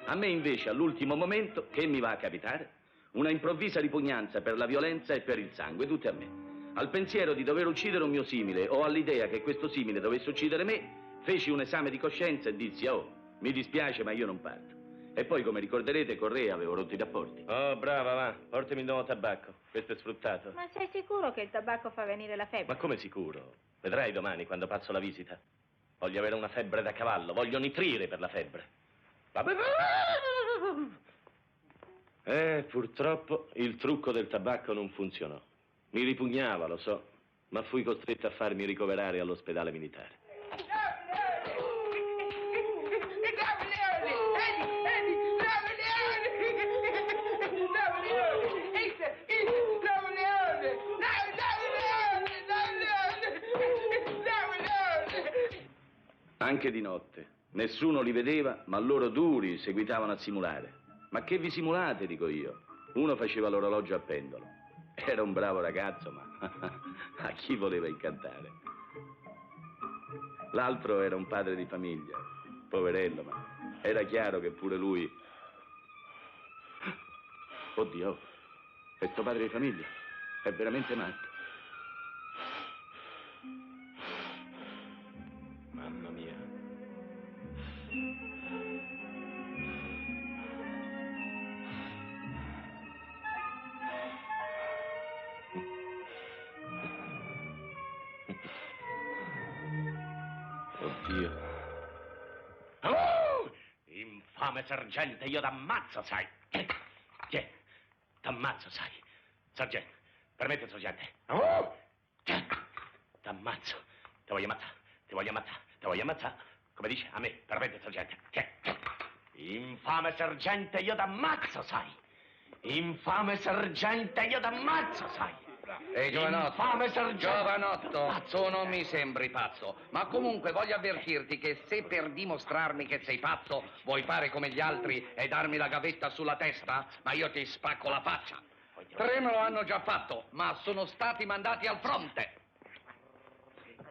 A me invece, all'ultimo momento, che mi va a capitare? Una improvvisa ripugnanza per la violenza e per il sangue, tutte a me. Al pensiero di dover uccidere un mio simile o all'idea che questo simile dovesse uccidere me, feci un esame di coscienza e dissi, oh, mi dispiace ma io non parto. E poi, come ricorderete, con Re avevo rotto i rapporti. Oh, brava, va. Portami il nuovo tabacco. Questo è sfruttato. Ma sei sicuro che il tabacco fa venire la febbre? Ma come sicuro? Vedrai domani quando passo la visita. Voglio avere una febbre da cavallo. Voglio nitrire per la febbre. Purtroppo il trucco del tabacco non funzionò. Mi ripugnava, lo so, ma fui costretto a farmi ricoverare all'ospedale militare. Anche di notte. Nessuno li vedeva, ma loro duri seguitavano a simulare. Ma che vi simulate, dico io? Uno faceva l'orologio a pendolo. Era un bravo ragazzo, ma a chi voleva incantare? L'altro era un padre di famiglia. Poverello, ma era chiaro che pure lui... Oddio, questo padre di famiglia è veramente matto. Mamma mia. Oddio. Oh! Infame sergente, io t'ammazzo, sai. Tieni, t'ammazzo, sai. Sergente, permette, sergente. Oh! T'ammazzo. Ti voglio ammazzare, ti voglio ammazzare, ti voglio ammazzare. Come dice? A me, permette, sergente. Infame sergente, io t'ammazzo, sai. Infame sergente, io t'ammazzo, sai. Ehi, giovanotto, Infame sergente. giovanotto, tu non mi sembri pazzo, ma comunque voglio avvertirti che se per dimostrarmi che sei pazzo vuoi fare come gli altri e darmi la gavetta sulla testa, ma io ti spacco la faccia. 3 me lo hanno già fatto, ma sono stati mandati al fronte.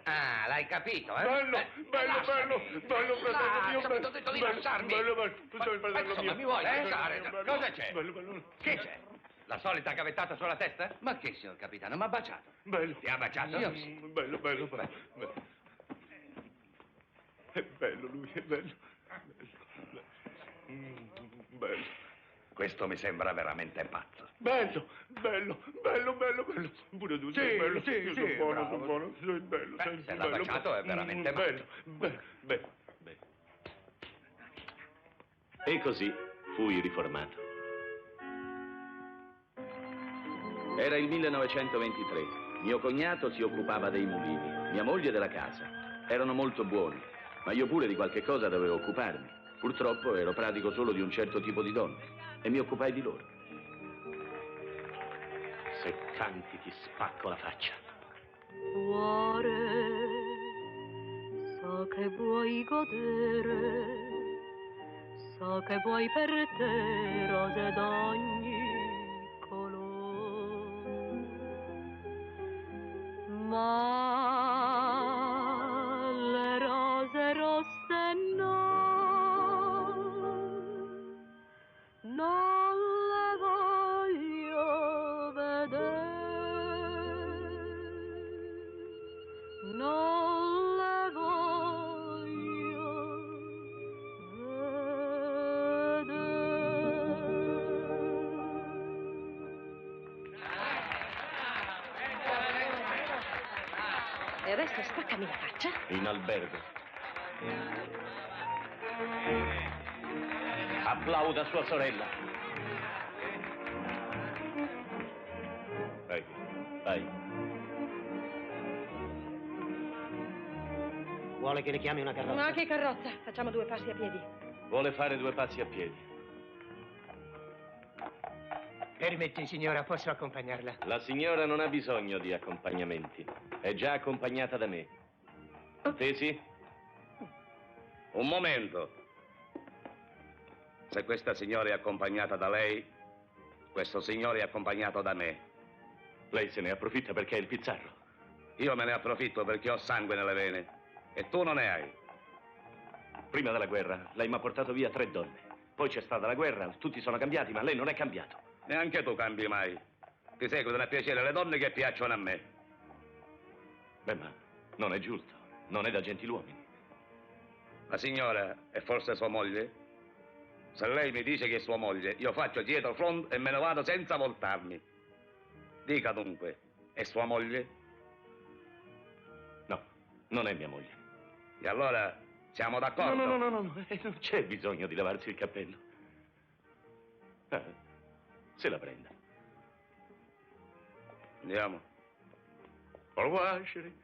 Ah, l'hai capito, eh? Bello, fratello mio. Ti ho detto di lasciarmi. Fratello mio. Mi vuoi lasciare? Cosa c'è? Bello. Che c'è? La solita gavettata sulla testa? Ma che, signor capitano, m'ha baciato? Bello. Ti ha baciato? Io sì. Bello. È bello lui, è bello. Bello. Questo mi sembra veramente pazzo. Bello. Pure tu sei bello. Io sono buono. Sei bello. Se l'ha baciato è veramente bello. E così fui riformato. Era il 1923. Mio cognato si occupava dei mulini, mia moglie della casa. Erano molto buoni, ma io pure di qualche cosa dovevo occuparmi. Purtroppo ero pratico solo di un certo tipo di donne e mi occupai di loro. Se canti ti spacco la faccia. Cuore, so che vuoi godere, so che vuoi per te rose d'ogni colore, ma le rose rosse non le voglio vedere, non le voglio vedere. E adesso spaccami la faccia. In albergo. Applauda sua sorella. Vai. Vuole che le chiami una carrozza? Ma che carrozza? Facciamo 2 passi a piedi. Vuole fare 2 passi a piedi. Permetti, signora, posso accompagnarla? La signora non ha bisogno di accompagnamenti. È già accompagnata da me. Te sì? Un momento. Se questa signora è accompagnata da lei, questo signore è accompagnato da me. Lei se ne approfitta perché è il Pizzarro. Io me ne approfitto perché ho sangue nelle vene e tu non ne hai. Prima della guerra lei mi ha portato via 3 donne. Poi c'è stata la guerra, tutti sono cambiati, ma lei non è cambiato. Neanche tu cambi mai. Ti seguono a piacere le donne che piacciono a me. Beh, ma non è giusto. Non è da gentiluomini. La signora è forse sua moglie? Se lei mi dice che è sua moglie, io faccio dietro front e me ne vado senza voltarmi. Dica dunque, è sua moglie? No, non è mia moglie. E allora siamo d'accordo? No, non c'è bisogno di lavarsi il cappello. Se la prenda. Andiamo. Au revoir, chérie.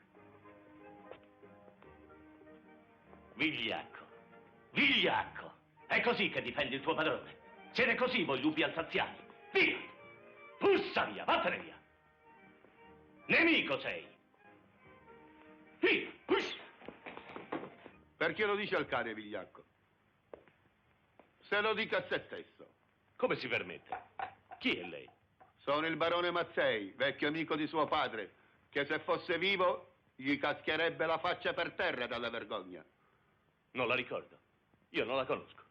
Vigliacco! È così che difendi il tuo padrone. Siete così voi lupi alsaziani. Via! Pussa via, vattene via! Nemico sei! Via! Pussa! Perché lo dice al cane, vigliacco? Se lo dica a se stesso. Come si permette? Chi è lei? Sono il barone Mazzei, vecchio amico di suo padre, che se fosse vivo gli caschierebbe la faccia per terra dalla vergogna. Non la ricordo. Io non la conosco.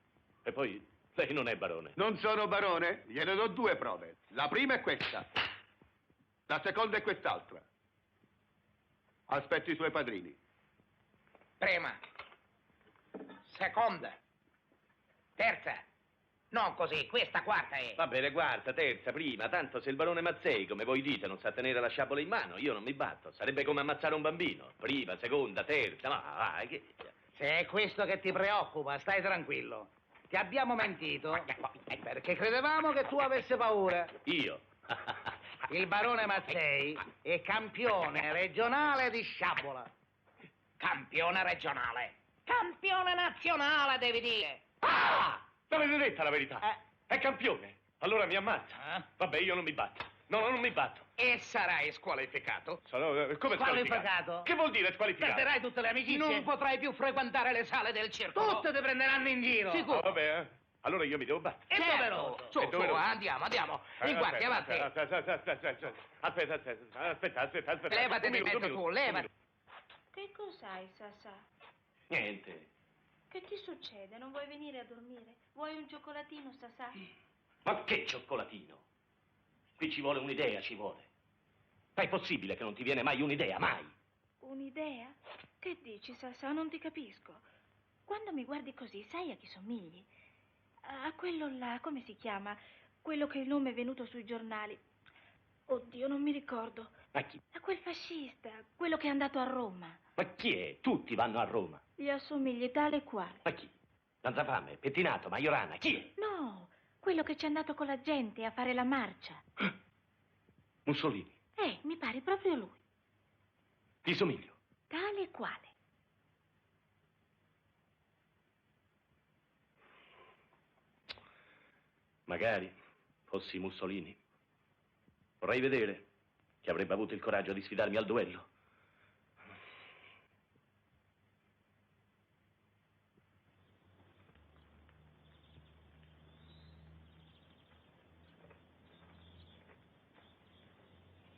E poi, lei non è barone. Non sono barone? Gliene do 2 prove. La prima è questa. La seconda è quest'altra. Aspetto i suoi padrini. Prima. Seconda. Terza. Non così, questa quarta è. Va bene, quarta, terza, prima. Tanto se il barone Mazzei, come voi dite, non sa tenere la sciabola in mano, io non mi batto. Sarebbe come ammazzare un bambino. Prima, seconda, terza, ma vai, che... Se è questo che ti preoccupa, stai tranquillo. Ti abbiamo mentito perché credevamo che tu avessi paura. Io? Il barone Mazzei è campione regionale di sciabola. Campione regionale. Campione nazionale, devi dire. Ah! L'avete detta la verità? È campione. Allora mi ammazza. Vabbè, io non mi batto. No, non mi batto. E sarai squalificato? Come Squalificato? Che vuol dire squalificato? Perderai tutte le amicizie. Non potrai più frequentare le sale del circolo. Tutte ti prenderanno in giro. Sicuro. Vabbè, allora io mi devo battere. È doveroso. Su, È doveroso. andiamo. Guardi, avanti. Aspetta. Levati di mezzo tu, levati. Che cos'hai, Sasà? Niente. Che ti succede? Non vuoi venire a dormire? Vuoi un cioccolatino, Sasà? Ma che cioccolatino? Qui ci vuole un'idea, ci vuole. Ma è possibile che non ti viene mai un'idea, mai? Un'idea? Che dici, Sasà? Non ti capisco. Quando mi guardi così, sai a chi somigli? A quello là, come si chiama? Quello che il nome è venuto sui giornali. Oddio, non mi ricordo. Ma chi? A quel fascista, quello che è andato a Roma. Ma chi è? Tutti vanno a Roma. Gli assomigli tale e quale. Ma chi? Lanzafame, pettinato, Majorana, chi è? No, quello che c'è andato con la gente a fare la marcia. Mussolini. Mi pare proprio lui. Ti somiglio. Tale e quale. Magari fossi Mussolini. Vorrei vedere chi avrebbe avuto il coraggio di sfidarmi al duello.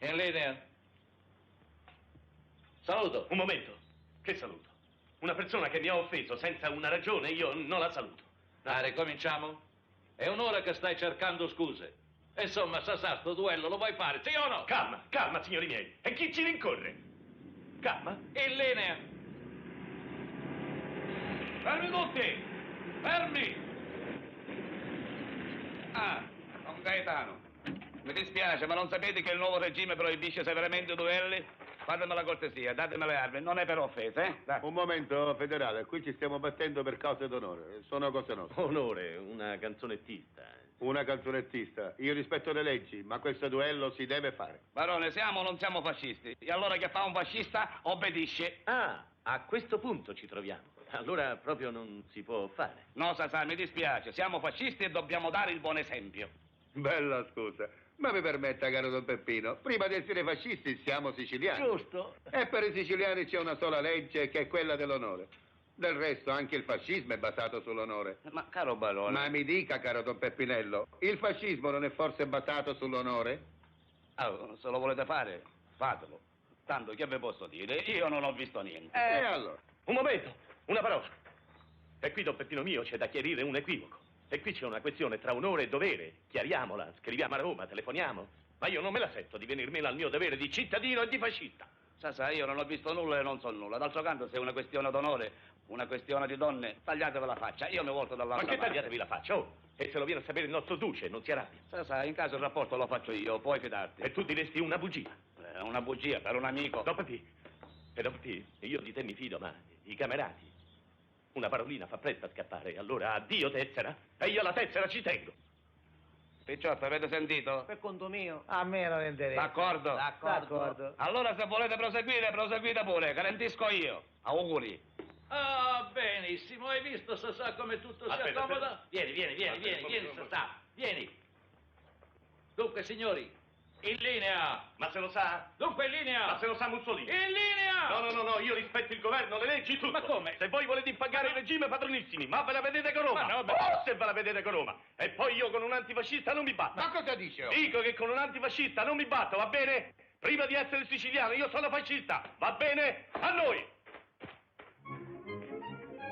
In linea. Saluto. Un momento. Che saluto? Una persona che mi ha offeso senza una ragione, io non la saluto. Ricominciamo? È un'ora che stai cercando scuse. Insomma, Sasà, sto duello lo vuoi fare, sì o no? Calma, signori miei. E chi ci rincorre? Calma. In linea. Fermi tutti! Fermi! Don Gaetano. Mi dispiace, ma non sapete che il nuovo regime proibisce severamente i duelli? Fatemi la cortesia, datemi le armi, non è per offesa, eh? Dai. Un momento, federale, qui ci stiamo battendo per cause d'onore, sono cose nostre. Onore, una canzonettista. Una canzonettista, io rispetto le leggi, ma questo duello si deve fare. Barone, siamo o non siamo fascisti? E allora che fa un fascista obbedisce. Ah, a questo punto ci troviamo. Allora proprio non si può fare. No, Sasà, mi dispiace, siamo fascisti e dobbiamo dare il buon esempio. Bella scusa. Ma mi permetta, caro Don Peppino, prima di essere fascisti siamo siciliani. Giusto. E per i siciliani c'è una sola legge, che è quella dell'onore. Del resto anche il fascismo è basato sull'onore. Ma caro barone... Ma mi dica, caro Don Peppinello, il fascismo non è forse basato sull'onore? Se lo volete fare, fatelo. Tanto che vi posso dire, io non ho visto niente. E allora? Un momento, una parola. E qui, Don Peppino mio, c'è da chiarire un equivoco. E qui c'è una questione tra onore e dovere. Chiariamola, scriviamo a Roma, telefoniamo. Ma io non me la sento di venir meno al mio dovere di cittadino e di fascista. Sasà, io non ho visto nulla e non so nulla. D'altro canto, se è una questione d'onore, una questione di donne, tagliatevi la faccia. Io mi volto dall'altra parte. Ma che parte. tagliatevi la faccia? Oh, e se lo viene a sapere il nostro duce, non si arrabbia. Sasà, in caso il rapporto lo faccio io, puoi fidarti. E tu diresti una bugia. Una bugia per un amico. Don Peppino, io di te mi fido, ma i camerati... Una parolina fa presto a scappare, allora addio tessera, e io alla tessera ci tengo. Picciotto, avete sentito? Per conto mio. A me non interessa. D'accordo? D'accordo. Allora se volete proseguite pure, garantisco io. Auguri. Ah, benissimo, hai visto Sasà come tutto si accomoda? Vieni, Sasà, vieni. Dunque, signori, in linea. Ma se lo sa? Dunque, in linea. Ma se lo sa Mussolini? In linea. No, io rispetto il governo, le leggi, tutto. Ma come? Se voi volete impagare il regime, padronissimi, ma ve la vedete con Roma. Ma no, Se ve la vedete con Roma. E poi io con un antifascista non mi batto. Ma cosa dice? Dico che con un antifascista non mi batto, va bene? Prima di essere siciliano, io sono fascista, va bene? A noi!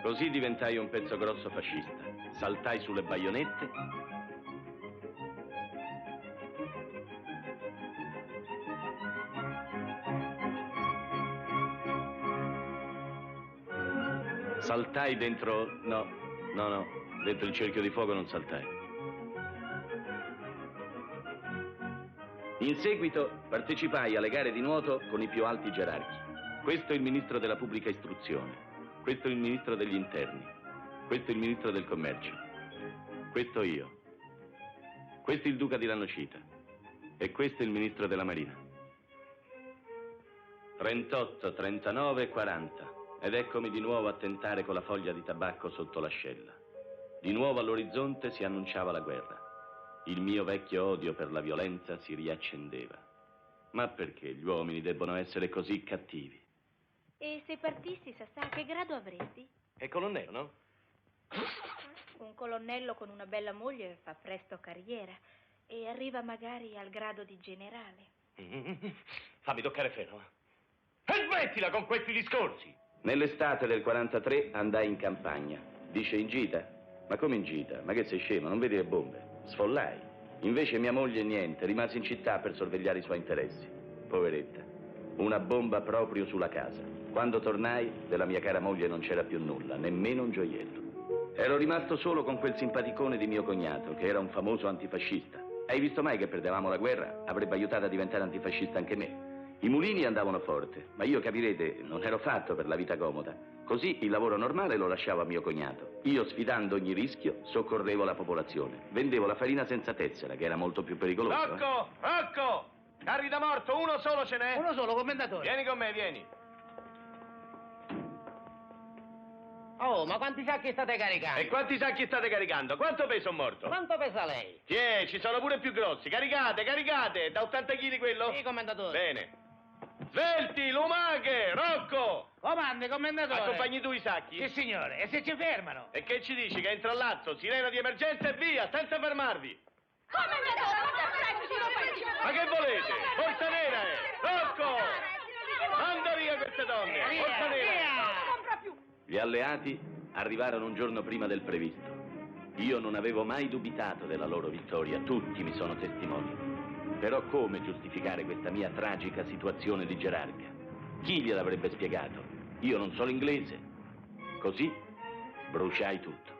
Così diventai un pezzo grosso fascista. Saltai sulle baionette. Saltai dentro... No, dentro il cerchio di fuoco non saltai. In seguito partecipai alle gare di nuoto con i più alti gerarchi. Questo è il ministro della pubblica istruzione, questo è il ministro degli interni, questo è il ministro del commercio, questo io, questo è il duca di Lannocita e questo è il ministro della marina. 38, 39, 40. Ed eccomi di nuovo a tentare con la foglia di tabacco sotto l'ascella. Di nuovo all'orizzonte si annunciava la guerra. Il mio vecchio odio per la violenza si riaccendeva. Ma perché gli uomini debbono essere così cattivi? E se partissi, Sassà, che grado avresti? È colonnello, no? Un colonnello con una bella moglie fa presto carriera e arriva magari al grado di generale. Fammi toccare ferro. E smettila con questi discorsi! Nell'estate del 43 andai in campagna. Dice in gita? Ma come in gita? Ma che sei scemo? Non vedi le bombe? Sfollai. Invece mia moglie niente, rimase in città per sorvegliare i suoi interessi. Poveretta. Una bomba proprio sulla casa. Quando tornai, della mia cara moglie non c'era più nulla, nemmeno un gioiello. Ero rimasto solo con quel simpaticone di mio cognato, che era un famoso antifascista. Hai visto mai che perdevamo la guerra? Avrebbe aiutato a diventare antifascista anche me. I mulini andavano forte, ma io, capirete, non ero fatto per la vita comoda. Così il lavoro normale lo lasciavo a mio cognato. Io, sfidando ogni rischio, soccorrevo la popolazione. Vendevo la farina senza tessera, che era molto più pericolosa. Rocco! Rocco! Carri da morto, uno solo ce n'è? Uno solo, commendatore. Vieni con me, vieni. Oh, ma quanti sacchi state caricando? E quanti sacchi state caricando? Quanto pesa un morto? Quanto pesa lei? Ci sono pure più grossi. Caricate, caricate. Da 80 kg quello? Sì, commendatore. Bene. Svelti, lumache, Rocco! Comandi, commendatore. Accompagni tu i sacchi? Sì, signore. E se ci fermano? E che ci dici? Che entra all'azzo, sirena di emergenza e via, senza fermarvi. Ma che volete? Forza Nera, Rocco! Manda via queste donne! Forza Nera! Gli alleati arrivarono un giorno prima del previsto. Io non avevo mai dubitato della loro vittoria, tutti mi sono testimoni. Però come giustificare questa mia tragica situazione di gerarca? Chi gliel'avrebbe spiegato? Io non so l'inglese. Così bruciai tutto.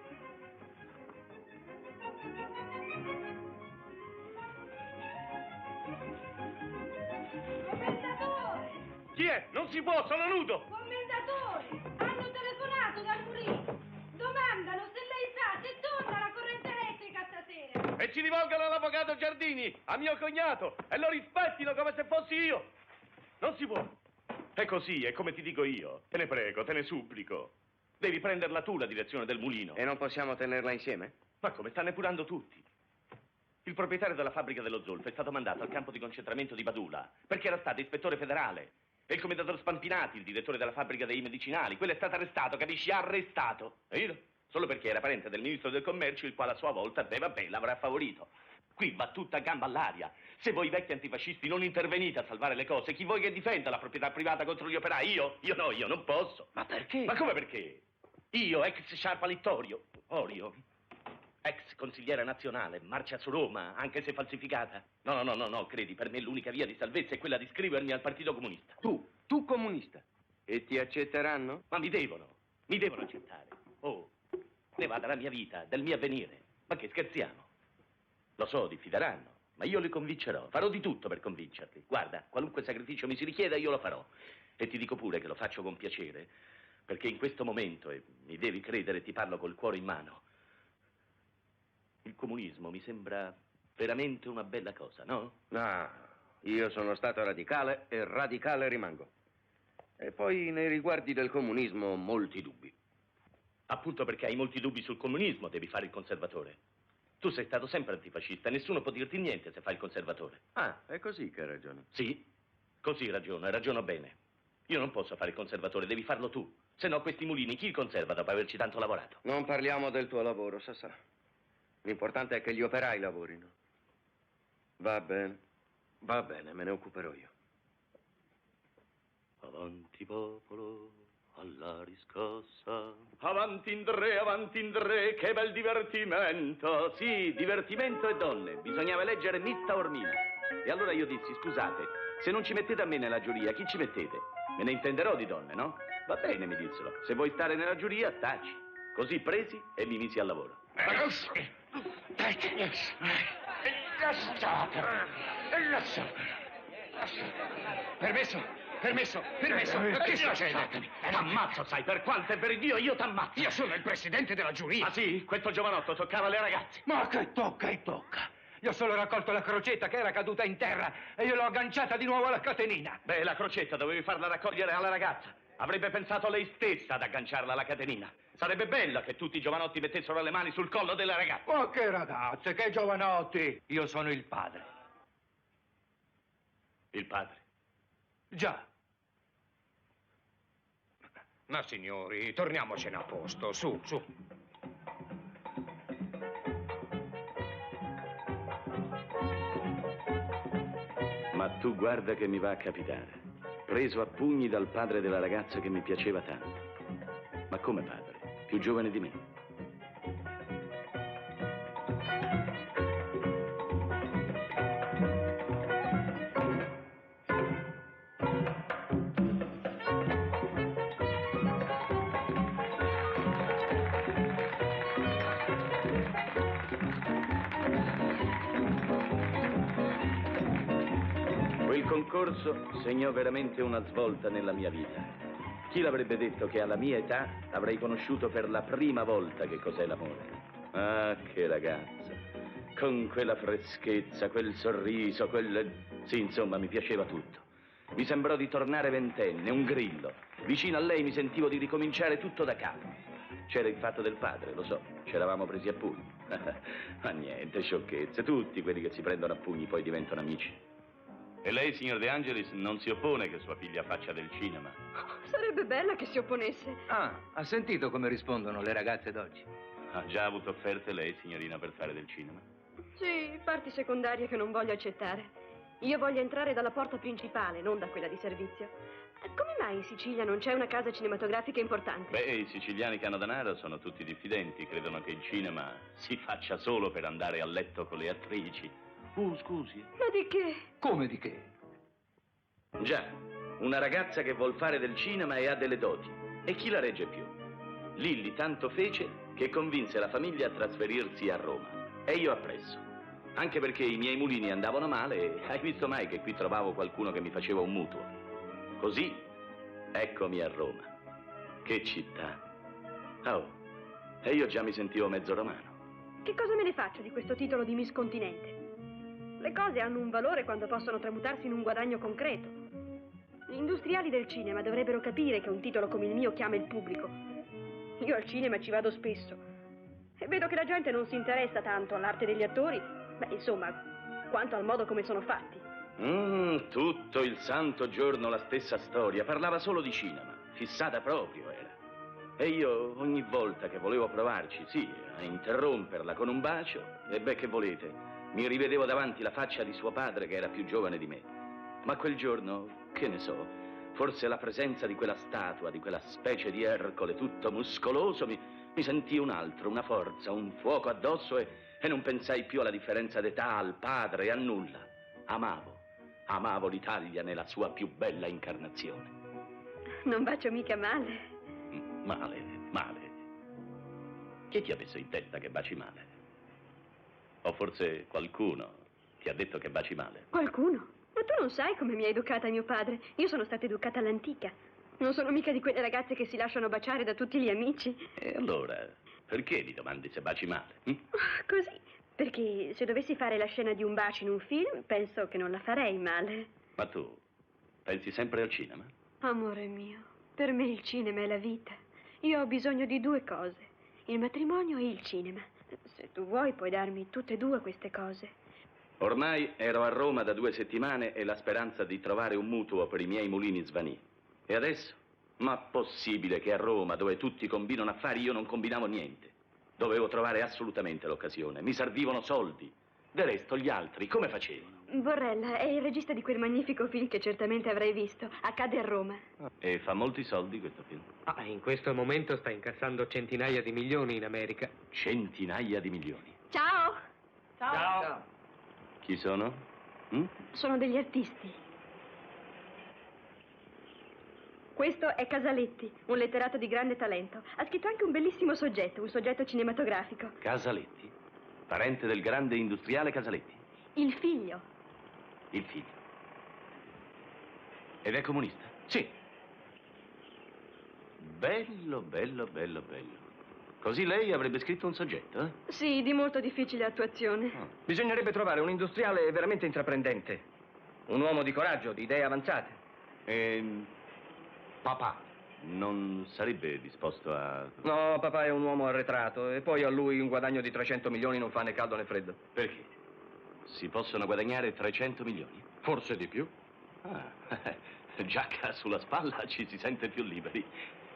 Chi è? Non si può, sono nudo! Commendatore, hanno telefonato dal mulino. Domandano se lei sa se torna la corrente elettrica stasera. E si rivolgano all'avvocato Giardini, a mio cognato, e lo rispettino come se fossi io. Non si può. È così, è come ti dico io. Te ne prego, te ne supplico. Devi prenderla tu la direzione del mulino. E non possiamo tenerla insieme? Ma come, stanno epurando tutti. Il proprietario della fabbrica dello Zolfo è stato mandato al campo di concentramento di Badula perché era stato ispettore federale. E il commendator Spampinati, il direttore della fabbrica dei medicinali, quello è stato arrestato, capisci? Arrestato. E io? Solo perché era parente del ministro del commercio, il quale a sua volta, vabbè, l'avrà favorito. Qui va tutta a gamba all'aria. Se voi vecchi antifascisti non intervenite a salvare le cose, chi vuoi che difenda la proprietà privata contro gli operai? Io? Io no, io non posso. Ma perché? Ma come perché? Io, ex Sciarpa Littorio, Orio, ex consigliere nazionale, marcia su Roma, anche se falsificata. No, credi, per me l'unica via di salvezza è quella di iscrivermi al Partito Comunista. Tu comunista? E ti accetteranno? Ma mi devono accettare. Oh, ne va della mia vita, del mio avvenire. Ma che scherziamo? Lo so, diffideranno, ma io li convincerò. Farò di tutto per convincerli. Guarda, qualunque sacrificio mi si richieda, io lo farò. E ti dico pure che lo faccio con piacere, perché in questo momento, e mi devi credere, ti parlo col cuore in mano, il comunismo mi sembra veramente una bella cosa, no? No, io sono stato radicale e radicale rimango. E poi nei riguardi del comunismo ho molti dubbi. Appunto perché hai molti dubbi sul comunismo devi fare il conservatore. Tu sei stato sempre antifascista, nessuno può dirti niente se fai il conservatore. Ah, è così che hai ragione. Sì, così ragiono e ragiono bene. Io non posso fare il conservatore, devi farlo tu. Se no questi mulini chi conserva dopo averci tanto lavorato? Non parliamo del tuo lavoro, Sassà. L'importante è che gli operai lavorino. Va bene, me ne occuperò io. Avanti popolo, alla riscossa. Avanti Indre, che bel divertimento. Sì, divertimento e donne. Bisognava eleggere Mista Ormina. E allora io dissi, scusate, se non ci mettete a me nella giuria, chi ci mettete? Me ne intenderò di donne, no? Va bene, mi dissero. Se vuoi stare nella giuria, staci. Così presi e mi misi al lavoro. Permesso. Che succede? T'ammazzo, sai, per quanto è per Dio, io t'ammazzo. Io sono il presidente della giuria. Ah sì? Questo giovanotto toccava le ragazze. Ma che tocca? Gli ho solo raccolto la crocetta che era caduta in terra e io l'ho agganciata di nuovo alla catenina. Beh, la crocetta dovevi farla raccogliere alla ragazza. Avrebbe pensato lei stessa ad agganciarla alla catenina. Sarebbe bella che tutti i giovanotti mettessero le mani sul collo della ragazza. Ma che ragazze, che giovanotti! Io sono il padre. Il padre? Già. Ma signori, torniamocene a posto, su, su. Ma tu guarda che mi va a capitare. Preso a pugni dal padre della ragazza che mi piaceva tanto. Ma come padre? Più giovane di me. Quel concorso segnò veramente una svolta nella mia vita. Chi l'avrebbe detto che alla mia età avrei conosciuto per la prima volta che cos'è l'amore? Ah, che ragazza! Con quella freschezza, quel sorriso, Sì, insomma, mi piaceva tutto. Mi sembrò di tornare ventenne, un grillo. Vicino a lei mi sentivo di ricominciare tutto da capo. C'era il fatto del padre, lo so, c'eravamo presi a pugni. Ma niente, sciocchezze, tutti quelli che si prendono a pugni poi diventano amici. E lei, signor De Angelis, non si oppone che sua figlia faccia del cinema? Sarebbe bella che si opponesse. Ah, ha sentito come rispondono le ragazze d'oggi? Ha già avuto offerte lei, signorina, per fare del cinema? Sì, parti secondarie che non voglio accettare. Io voglio entrare dalla porta principale, non da quella di servizio. Come mai in Sicilia non c'è una casa cinematografica importante? Beh, i siciliani che hanno denaro sono tutti diffidenti. Credono che il cinema si faccia solo per andare a letto con le attrici. Scusi. Ma di che? Come di che? Già, una ragazza che vuol fare del cinema e ha delle doti. E chi la regge più? Lilli tanto fece che convinse la famiglia a trasferirsi a Roma. E io appresso. Anche perché i miei mulini andavano male e hai visto mai che qui trovavo qualcuno che mi faceva un mutuo? Così, eccomi a Roma. Che città. Oh, e io già mi sentivo mezzo romano. Che cosa me ne faccio di questo titolo di Miss Continente? Le cose hanno un valore quando possono tramutarsi in un guadagno concreto. Gli industriali del cinema dovrebbero capire che un titolo come il mio chiama il pubblico. Io al cinema ci vado spesso e vedo che la gente non si interessa tanto all'arte degli attori, insomma, quanto al modo come sono fatti. Tutto il santo giorno la stessa storia, parlava solo di cinema, fissata proprio era. E io ogni volta che volevo provarci, sì, a interromperla con un bacio, e beh, che volete? Mi rivedevo davanti la faccia di suo padre che era più giovane di me. Ma quel giorno, che ne so, forse la presenza di quella statua, di quella specie di Ercole tutto muscoloso, mi sentii un altro, una forza, un fuoco addosso e non pensai più alla differenza d'età, al padre e a nulla. Amavo l'Italia nella sua più bella incarnazione. Non bacio mica male. Male. Chi ti ha messo in testa che baci male? O forse qualcuno ti ha detto che baci male? Qualcuno? Ma tu non sai come mi ha educata mio padre. Io sono stata educata all'antica. Non sono mica di quelle ragazze che si lasciano baciare da tutti gli amici. E allora, perché mi domandi se baci male? Così, perché se dovessi fare la scena di un bacio in un film, penso che non la farei male. Ma tu pensi sempre al cinema? Amore mio, per me il cinema è la vita. Io ho bisogno di due cose, il matrimonio e il cinema. Se tu vuoi puoi darmi tutte e due queste cose. Ormai ero a Roma da 2 settimane e la speranza di trovare un mutuo per i miei mulini svanì. E adesso? Ma possibile che a Roma, dove tutti combinano affari, io non combinavo niente? Dovevo trovare assolutamente l'occasione. Mi servivano soldi. Del resto, gli altri come facevano? Borrella è il regista di quel magnifico film che certamente avrai visto. Accade a Roma. E fa molti soldi questo film? In questo momento sta incassando centinaia di milioni in America. Centinaia di milioni? Ciao! Ciao! Chi sono? Sono degli artisti. Questo è Casaletti, un letterato di grande talento. Ha scritto anche un bellissimo soggetto, un soggetto cinematografico. Casaletti? Parente del grande industriale Casaletti? Il figlio. Il figlio. Ed è comunista? Sì. Bello. Così lei avrebbe scritto un soggetto, eh? Sì, di molto difficile attuazione. Bisognerebbe trovare un industriale veramente intraprendente. Un uomo di coraggio, di idee avanzate. Papà non sarebbe disposto a... No, papà è un uomo arretrato e poi a lui un guadagno di 300 milioni non fa né caldo né freddo. Perché? Si possono guadagnare 300 milioni? Forse di più. Ah, giacca sulla spalla ci si sente più liberi.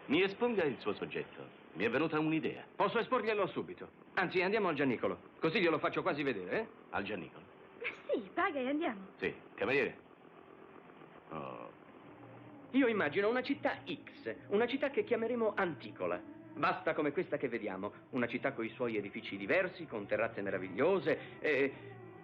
Mi esponga il suo soggetto. Mi è venuta un'idea. Posso esporglielo subito. Anzi, andiamo al Giannicolo. Così glielo faccio quasi vedere, eh? Al Giannicolo? Sì, paga e andiamo. Sì, cavaliere. Oh. Io immagino una città X, una città che chiameremo Anticola. Vasta come questa che vediamo, una città con i suoi edifici diversi, con terrazze meravigliose e...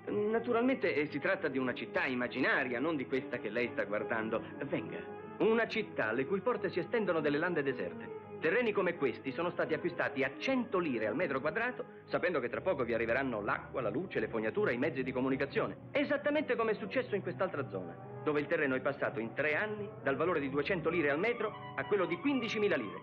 Naturalmente si tratta di una città immaginaria, non di questa che lei sta guardando. Venga. Una città le cui porte si estendono delle lande deserte. Terreni come questi sono stati acquistati a 100 lire al metro quadrato, sapendo che tra poco vi arriveranno l'acqua, la luce, le fognature, i mezzi di comunicazione. Esattamente come è successo in quest'altra zona, dove il terreno è passato in 3 anni dal valore di 200 lire al metro a quello di 15.000 lire.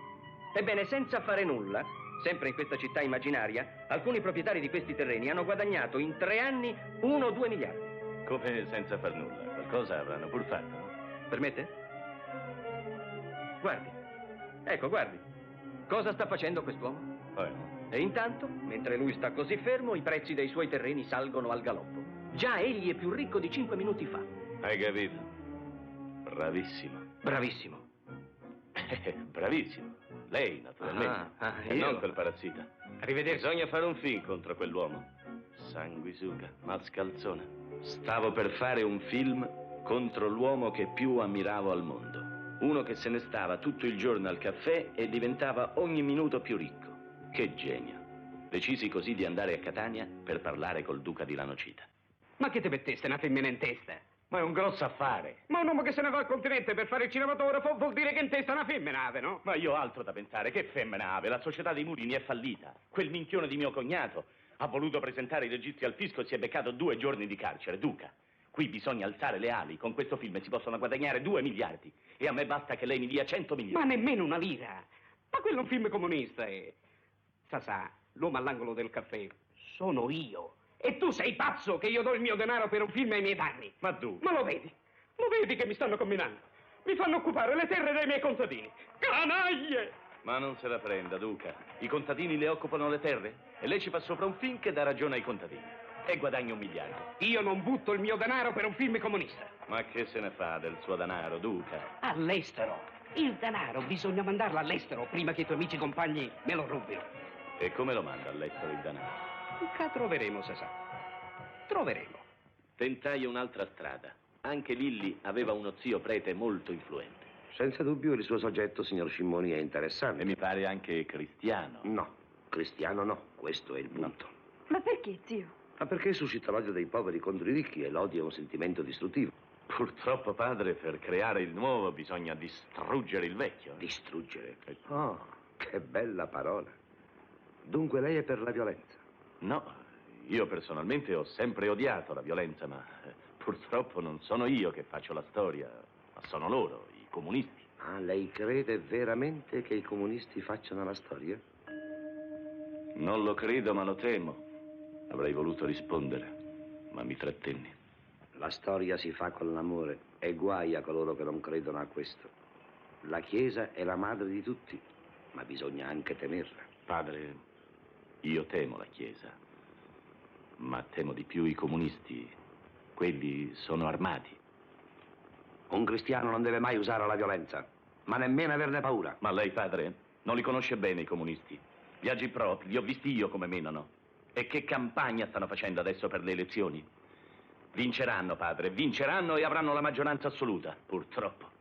Ebbene, senza fare nulla, sempre in questa città immaginaria, alcuni proprietari di questi terreni hanno guadagnato in 3 anni 1 o 2 miliardi. Come senza far nulla? Qualcosa avranno pur fatto, no? Permette? Guardi. Ecco, guardi. Cosa sta facendo quest'uomo? E intanto, mentre lui sta così fermo, i prezzi dei suoi terreni salgono al galoppo. Già egli è più ricco di 5 minuti fa. Hai capito? Bravissimo. Bravissimo. Bravissimo. Lei, naturalmente. E io? non quel parassita. Arrivederci. Bisogna fare un film contro quell'uomo. Sanguisuga, mascalzone. Stavo per fare un film contro l'uomo che più ammiravo al mondo. Uno che se ne stava tutto il giorno al caffè e diventava ogni minuto più ricco. Che genio. Decisi così di andare a Catania per parlare col duca di Lanocita. Ma che te metteste una femmina in testa? Ma è un grosso affare. Ma un uomo che se ne va al continente per fare il cinematografo vuol dire che in testa una femmina ave, no? Ma io ho altro da pensare. Che femmina ave? La società dei mulini è fallita. Quel minchione di mio cognato ha voluto presentare i registri al fisco e si è beccato 2 giorni di carcere. Duca, qui bisogna alzare le ali. Con questo film si possono guadagnare 2 miliardi. E a me basta che lei mi dia 100 milioni. Ma nemmeno una lira. Ma quello è un film comunista e... Sasà, l'uomo all'angolo del caffè sono io. E tu sei pazzo che io do il mio denaro per un film ai miei danni. Ma tu? Ma lo vedi? Lo vedi che mi stanno combinando? Mi fanno occupare le terre dei miei contadini. Canaglie! Ma non se la prenda, Duca. I contadini le occupano le terre e lei ci fa sopra un film che dà ragione ai contadini. E guadagna 1 miliardo. Io non butto il mio denaro per un film comunista. Ma che se ne fa del suo denaro, Duca? All'estero. Il denaro bisogna mandarlo all'estero prima che i tuoi amici compagni me lo rubino. E come lo manda all'estero il denaro? Che troveremo, Sasà. Troveremo. Tentai un'altra strada. Anche Lilli aveva uno zio prete molto influente. Senza dubbio il suo soggetto, signor Scimmoni, è interessante. E mi pare anche cristiano. No, cristiano no, questo è il punto. Ma perché, zio? Ma perché suscita l'odio dei poveri contro i ricchi e l'odio è un sentimento distruttivo. Purtroppo, padre, per creare il nuovo bisogna distruggere il vecchio. Distruggere? Oh, che bella parola. Dunque lei è per la violenza? No, io personalmente ho sempre odiato la violenza, ma purtroppo non sono io che faccio la storia, ma sono loro, i comunisti. Ah, lei crede veramente che i comunisti facciano la storia? Non lo credo, ma lo temo. Avrei voluto rispondere, ma mi trattenni. La storia si fa con l'amore e guai a coloro che non credono a questo. La Chiesa è la madre di tutti, ma bisogna anche temerla. Padre, io temo la Chiesa, ma temo di più i comunisti. Quelli sono armati. Un cristiano non deve mai usare la violenza, ma nemmeno averne paura. Ma lei, padre, non li conosce bene i comunisti. Viaggi propri, li ho visti io come menano. E che campagna stanno facendo adesso per le elezioni? Vinceranno, padre, vinceranno e avranno la maggioranza assoluta, purtroppo.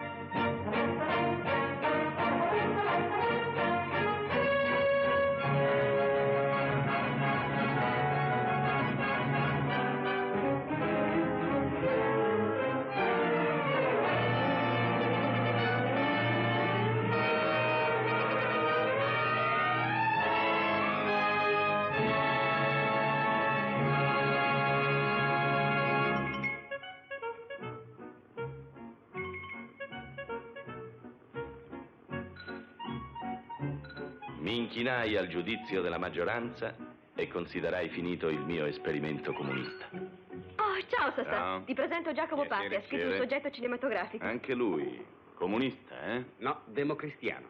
Mi inchinai al giudizio della maggioranza e considerai finito il mio esperimento comunista. Oh, ciao Sasà. Ciao. Ti presento Giacomo Piacere, Patti, ha scritto un piacere. soggetto cinematografico. Anche lui, comunista, eh? No, democristiano.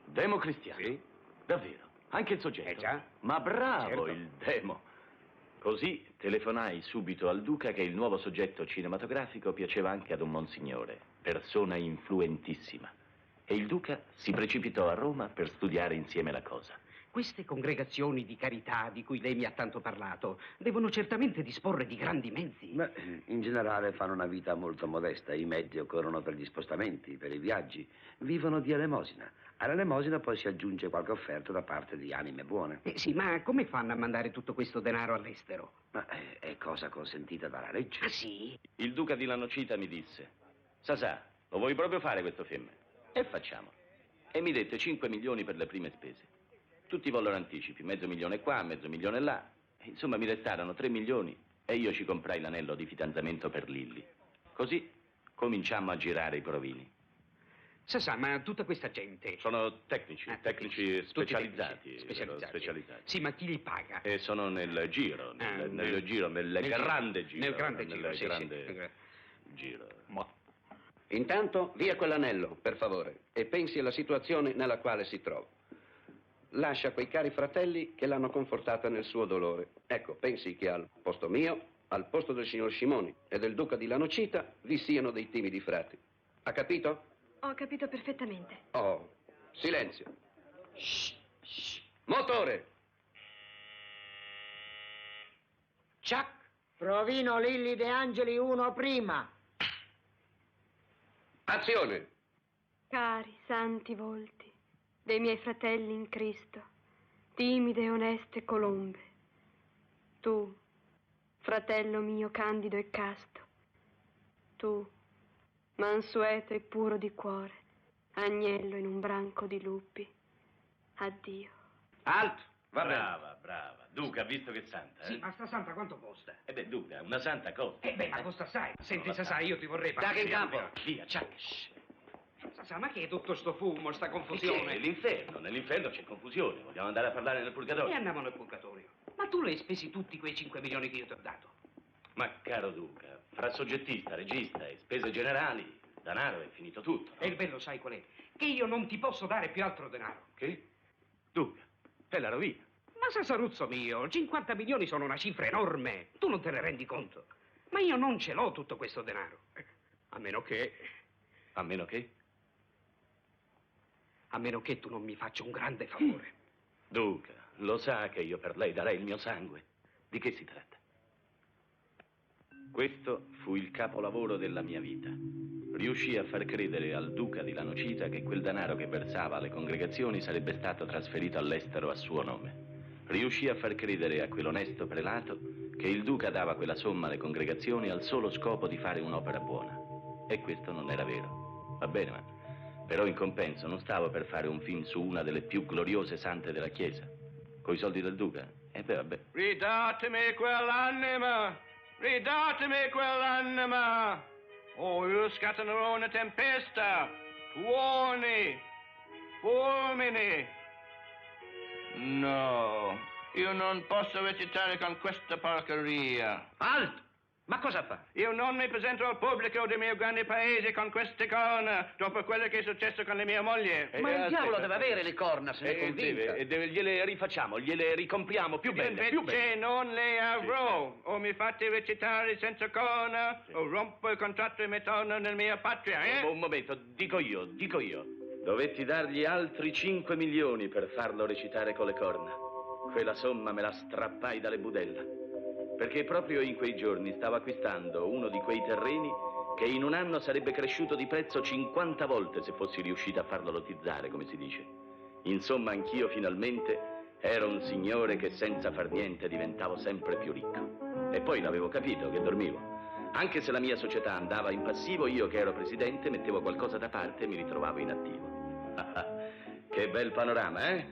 Democristiano? Sì. Davvero? Anche il soggetto? già. Ma bravo, Certo. il demo. Così telefonai subito al duca che il nuovo soggetto cinematografico piaceva anche ad un monsignore, persona influentissima. E il duca si precipitò a Roma per studiare insieme la cosa. Queste congregazioni di carità di cui lei mi ha tanto parlato devono certamente disporre di grandi mezzi. Beh, in generale fanno una vita molto modesta. I mezzi occorrono per gli spostamenti, per i viaggi. Vivono di elemosina. All'elemosina poi si aggiunge qualche offerta da parte di anime buone. Sì, ma come fanno a mandare tutto questo denaro all'estero? Ma è cosa consentita dalla legge. Ah, sì? Il duca di Lanocita mi disse: Sasà, lo vuoi proprio fare questo film? E facciamo. E mi dette 5 milioni per le prime spese. Tutti vollero anticipi, $500,000 qua, $500,000 là. Insomma, mi restarono 3 milioni e io ci comprai l'anello di fidanzamento per Lilli. Così cominciammo a girare i provini. Sasà, ma tutta questa gente... Sono tecnici, tecnici Tutti specializzati. tecnici, specializzati. specializzati. Sì, ma chi li paga? E sono nel giro, nel nel grande giro. Nel grande giro, sì, grande giro. Intanto, via quell'anello, per favore, e pensi alla situazione nella quale si trova. Lascia quei cari fratelli che l'hanno confortata nel suo dolore. Ecco, pensi che al posto mio, al posto del signor Scimoni e del duca di Lanocita, vi siano dei timidi frati. Ha capito? Ho capito perfettamente. Oh, silenzio. Motore! Ciac! Provino Lilli De Angeli 1 prima. Azione! Cari santi volti dei miei fratelli in Cristo, timide e oneste colombe, tu, fratello mio candido e casto, tu, mansueto e puro di cuore, agnello in un branco di lupi, addio. Alto! Brava. Duca, ha visto che santa, Sì, ma sta santa quanto costa? Duca, una santa cosa. Ma costa assai. Senti, va Sasà, bene. io ti vorrei Ciac in campo. Via, ciac. Sasà, ma che è tutto sto fumo, sta confusione? L'inferno, nell'inferno c'è confusione. Vogliamo andare a parlare nel purgatorio? E andiamo nel purgatorio. Ma tu le hai spesi tutti quei 5 milioni che io ti ho dato? Ma caro Duca, fra soggettista, regista e spese generali, danaro è finito tutto. E il bello sai qual è? Che io non ti posso dare più altro denaro. Che? Duca, è la rovina. Ma Sasaruzzo mio, 50 milioni sono una cifra enorme. Tu non te ne rendi conto. Ma io non ce l'ho tutto questo denaro. A meno che... A meno che? A meno che tu non mi faccia un grande favore. Duca, lo sa che io per lei darei il mio sangue. Di che si tratta? Questo fu il capolavoro della mia vita. Riuscii a far credere al duca di Lanocita che quel denaro che versava alle congregazioni sarebbe stato trasferito all'estero a suo nome. Riuscii a far credere a quell'onesto prelato che il duca dava quella somma alle congregazioni al solo scopo di fare un'opera buona. E questo non era vero. Va bene, ma... Però in compenso non stavo per fare un film su una delle più gloriose sante della Chiesa. Coi soldi del duca? Vabbè. Ridatemi quell'anima! Ridatemi quell'anima! Oh, io scatenerò una tempesta! Tuoni! Fulmini! No, io non posso recitare con questa porcheria. Alto! Ma cosa fa? Io non mi presento al pubblico del mio grande paese con queste corna, dopo quello che è successo con la mia moglie. Ma il diavolo deve avere le corna, se ne convinca. Gliele rifacciamo, gliele ricompriamo più belle, più Invece belle. non le avrò. O mi fate recitare senza corna, o rompo il contratto e mi torno nella mia patria, Un momento, dico io. Dovetti dargli altri 5 milioni per farlo recitare con le corna. Quella somma me la strappai dalle budella. Perché proprio in quei giorni stavo acquistando uno di quei terreni che in un anno sarebbe cresciuto di prezzo 50 volte se fossi riuscito a farlo lotizzare, come si dice. Insomma, anch'io finalmente ero un signore che senza far niente diventavo sempre più ricco. E poi l'avevo capito che dormivo. Anche se la mia società andava in passivo, io che ero presidente mettevo qualcosa da parte e mi ritrovavo in attivo. Che bel panorama, eh?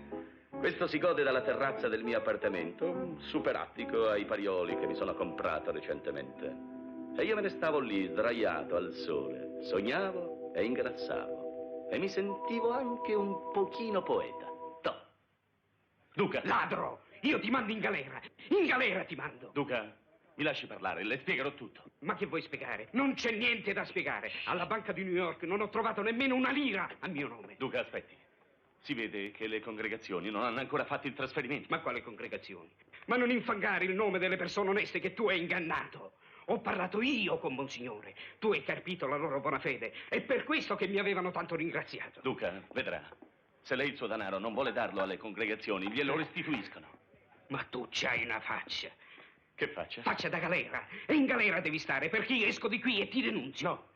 Questo si gode dalla terrazza del mio appartamento, un super attico ai Parioli che mi sono comprato recentemente. E io me ne stavo lì, sdraiato al sole. Sognavo e ingrassavo. E mi sentivo anche un pochino poeta. Duca! Ladro! Io ti mando in galera! In galera ti mando! Duca, mi lasci parlare, le spiegherò tutto. Ma che vuoi spiegare? Non c'è niente da spiegare. Alla banca di New York non ho trovato nemmeno una lira a mio nome. Duca, aspetti. Si vede che le congregazioni non hanno ancora fatto il trasferimento. Ma quale congregazioni? Ma non infangare il nome delle persone oneste che tu hai ingannato. Ho parlato io con Monsignore. Tu hai carpito la loro buona fede. È per questo che mi avevano tanto ringraziato. Duca, vedrà. Se lei il suo denaro non vuole darlo alle congregazioni, glielo restituiscono. Ma tu c'hai una faccia. Che faccia? Faccia da galera. E in galera devi stare, perché io esco di qui e ti denunzio. No.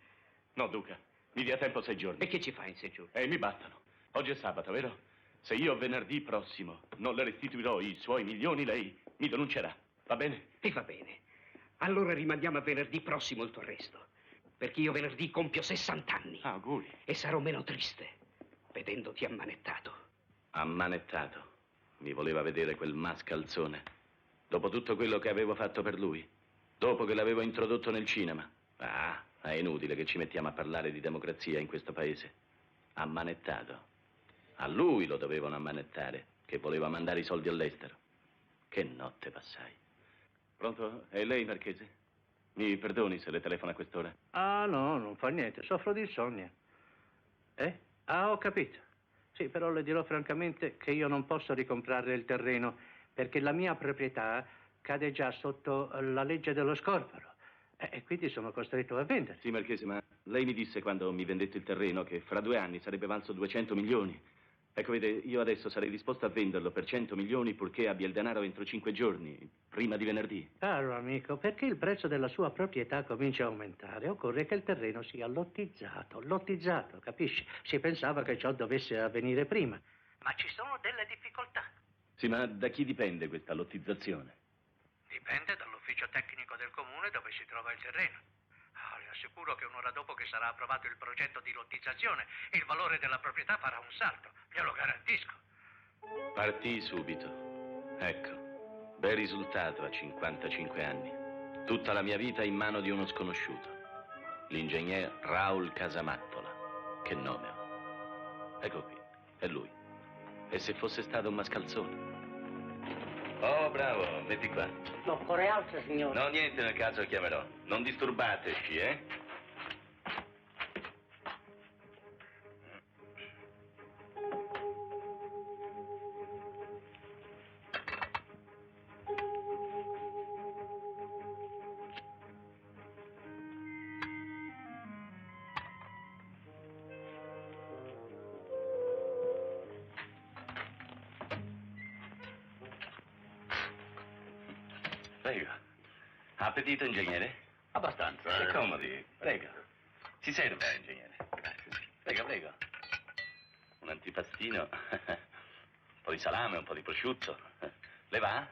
No, Duca. Mi dia tempo 6 giorni. E che ci fai in 6 giorni? Mi bastano. Oggi è sabato, vero? Se io venerdì prossimo non le restituirò i suoi milioni, lei mi denuncerà. Va bene? E va bene. Allora rimandiamo a venerdì prossimo il tuo arresto. Perché io venerdì compio 60 anni. Auguri. E sarò meno triste, vedendoti ammanettato. Ammanettato? Mi voleva vedere quel mascalzone. Dopo tutto quello che avevo fatto per lui. Dopo che l'avevo introdotto nel cinema. Ah, è inutile che ci mettiamo a parlare di democrazia in questo paese. Ammanettato. A lui lo dovevano ammanettare, che voleva mandare i soldi all'estero. Che notte passai. Pronto? È lei, Marchese? Mi perdoni se le telefono a quest'ora? Ah, no, non fa niente, soffro di insonnia. Ah, ho capito. Sì, però le dirò francamente che io non posso ricomprare il terreno perché la mia proprietà cade già sotto la legge dello scorporo. E quindi sono costretto a vendere. Sì, Marchese, ma lei mi disse quando mi vendette il terreno che fra 2 anni sarebbe valso 200 milioni. Ecco, vede, io adesso sarei disposto a venderlo per 100 milioni purché abbia il denaro entro 5 giorni, prima di venerdì. Caro amico, perché il prezzo della sua proprietà comincia a aumentare, occorre che il terreno sia lottizzato, capisci? Si pensava che ciò dovesse avvenire prima. Ma ci sono delle difficoltà. Sì, ma da chi dipende questa lottizzazione? Dipende dall'ufficio tecnico del comune dove si trova il terreno. Le assicuro che un'ora dopo che sarà approvato il progetto di lottizzazione, il valore della proprietà farà un salto, glielo garantisco. Partì subito. Ecco, bel risultato a 55 anni. Tutta la mia vita in mano di uno sconosciuto. L'ingegner Raul Casamattola. Che nome ha? Ecco qui, è lui. E se fosse stato un mascalzone? Oh, bravo, metti qua. Occorre altre, signore. No, niente, nel caso chiamerò. Non disturbateci, eh? Prego. Appetito, ingegnere? Abbastanza. Si accomodi, prego. Si serva, ingegnere. Grazie. Prego, prego. Un antipastino, un po' di salame, un po' di prosciutto. Le va?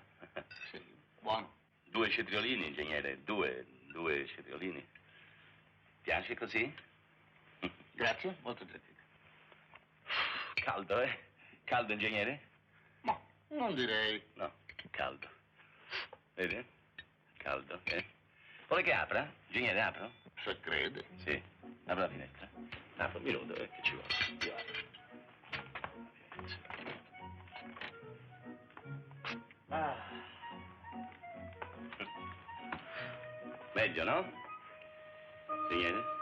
Sì, buono. 2 cetriolini, ingegnere, due cetriolini. Piace così? Grazie, molto gentile. Caldo, eh? Caldo, ingegnere? Ma non direi. No, caldo. Vedi? Caldo, eh? Vuole che apra? Ingegnere, apro? Se crede. Sì. Apro la finestra. Apro, mi rodo, che ci vuole. Io apro. Meglio, no? Ingegnere?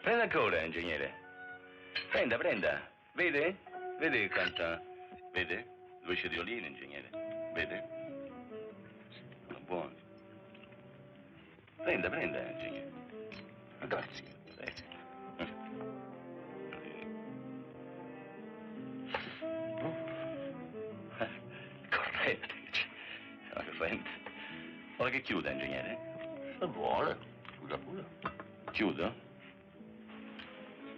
Prenda ancora, ingegnere. Prenda, prenda. Vede? Vede quanta... Vede? 2 cetriolini, ingegnere. Vede? Sono buoni. Prenda, prenda, ingegnere. Grazie. Corrente. Corrente. Vuole che chiuda, ingegnere? Se vuole, chiuda pure. Chiudo?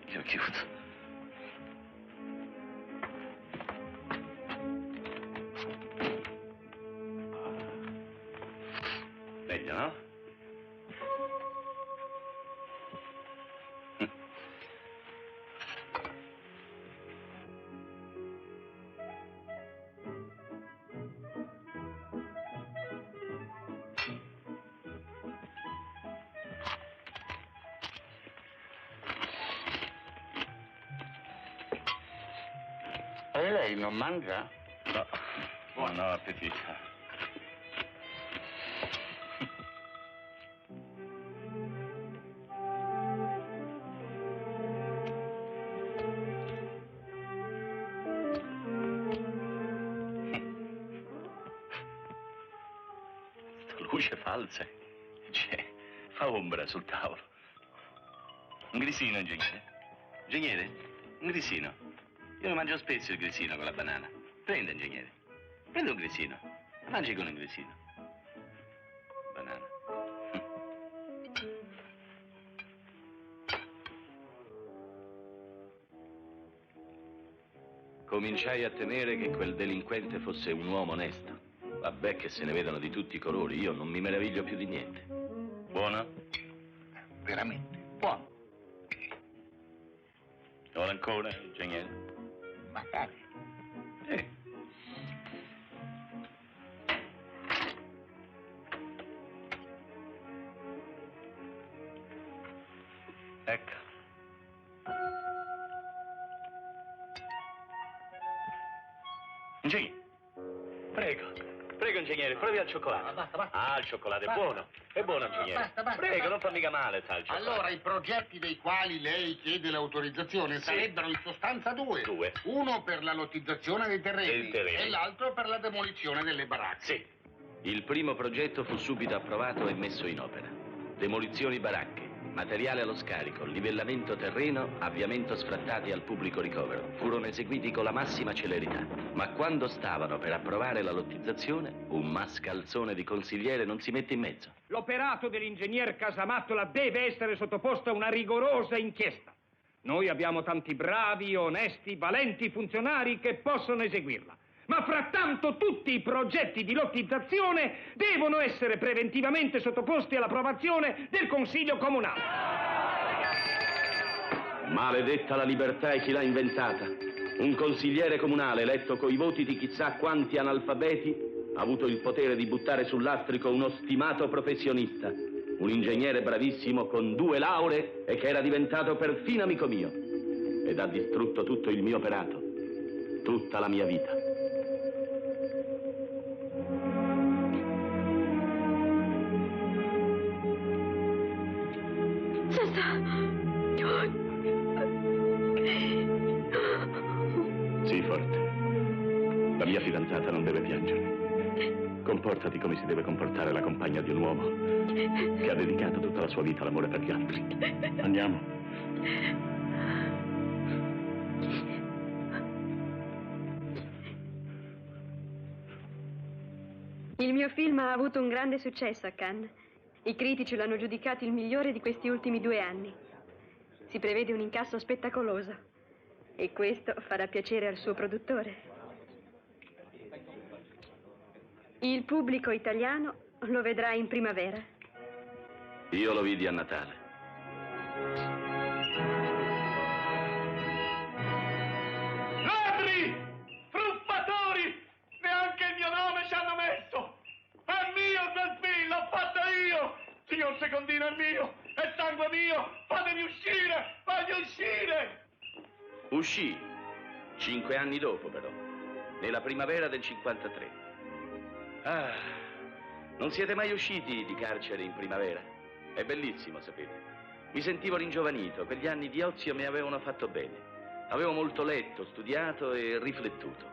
Io chiudo. Meglio, no? E lei non mangia? No, buon appetito. Luce falsa, fa ombra sul tavolo. Un grisino, ingegnere? Ingegnere? Un grisino? Io lo mangio spesso il grisino con la banana. Prenda, ingegnere. Prenda un grisino. Mangi con un grisino. Banana. Cominciai a temere che quel delinquente fosse un uomo onesto. Vabbè che se ne vedono di tutti i colori, io non mi meraviglio più di niente. Buono? Veramente buono. Vuole ancora, ingegnere? Magari. Ecco. Ingegnere. Prego, ingegnere, provi al cioccolato. Basta. Ah, il cioccolato è buono. È buono, ingegnere. Basta. Prego, non fa mica male, sa, il cioccolato. Allora, i progetti dei quali lei chiede l'autorizzazione sarebbero in sostanza due. Due. Uno per la lottizzazione dei terreni, e l'altro per la demolizione delle baracche. Sì. Il primo progetto fu subito approvato e messo in opera. Demolizioni baracche, materiale allo scarico, livellamento terreno, avviamento sfrattati al pubblico ricovero. Furono eseguiti con la massima celerità. Ma quando stavano per approvare la lottizzazione, un mascalzone di consigliere non si mette in mezzo. L'operato dell'ingegner Casamattola deve essere sottoposto a una rigorosa inchiesta. Noi abbiamo tanti bravi, onesti, valenti funzionari che possono eseguirla. Ma frattanto tutti i progetti di lottizzazione devono essere preventivamente sottoposti all'approvazione del Consiglio Comunale. Maledetta la libertà e chi l'ha inventata. Un consigliere comunale eletto coi voti di chissà quanti analfabeti ha avuto il potere di buttare sul lastrico uno stimato professionista, un ingegnere bravissimo con 2 lauree e che era diventato perfino amico mio. Ed ha distrutto tutto il mio operato, tutta la mia vita. Sii forte. La mia fidanzata non deve piangere. Comportati come si deve comportare la compagna di un uomo che ha dedicato tutta la sua vita all'amore per gli altri. Andiamo. Il mio film ha avuto un grande successo a Cannes. I critici l'hanno giudicato il migliore di questi ultimi 2 anni. Si prevede un incasso spettacoloso e questo farà piacere al suo produttore. Il pubblico italiano lo vedrà in primavera. Io lo vidi a Natale. Ladri! Fruffatori! Neanche il mio nome ci hanno messo! È mio quel film, l'ho fatto io! Signor Secondino, è mio! È sangue mio! Fatemi uscire! Voglio uscire! Uscì 5 anni dopo, però, nella primavera del 53. Ah, non siete mai usciti di carcere in primavera? È bellissimo, sapete. Mi sentivo ringiovanito, quegli anni di ozio mi avevano fatto bene. Avevo molto letto, studiato e riflettuto.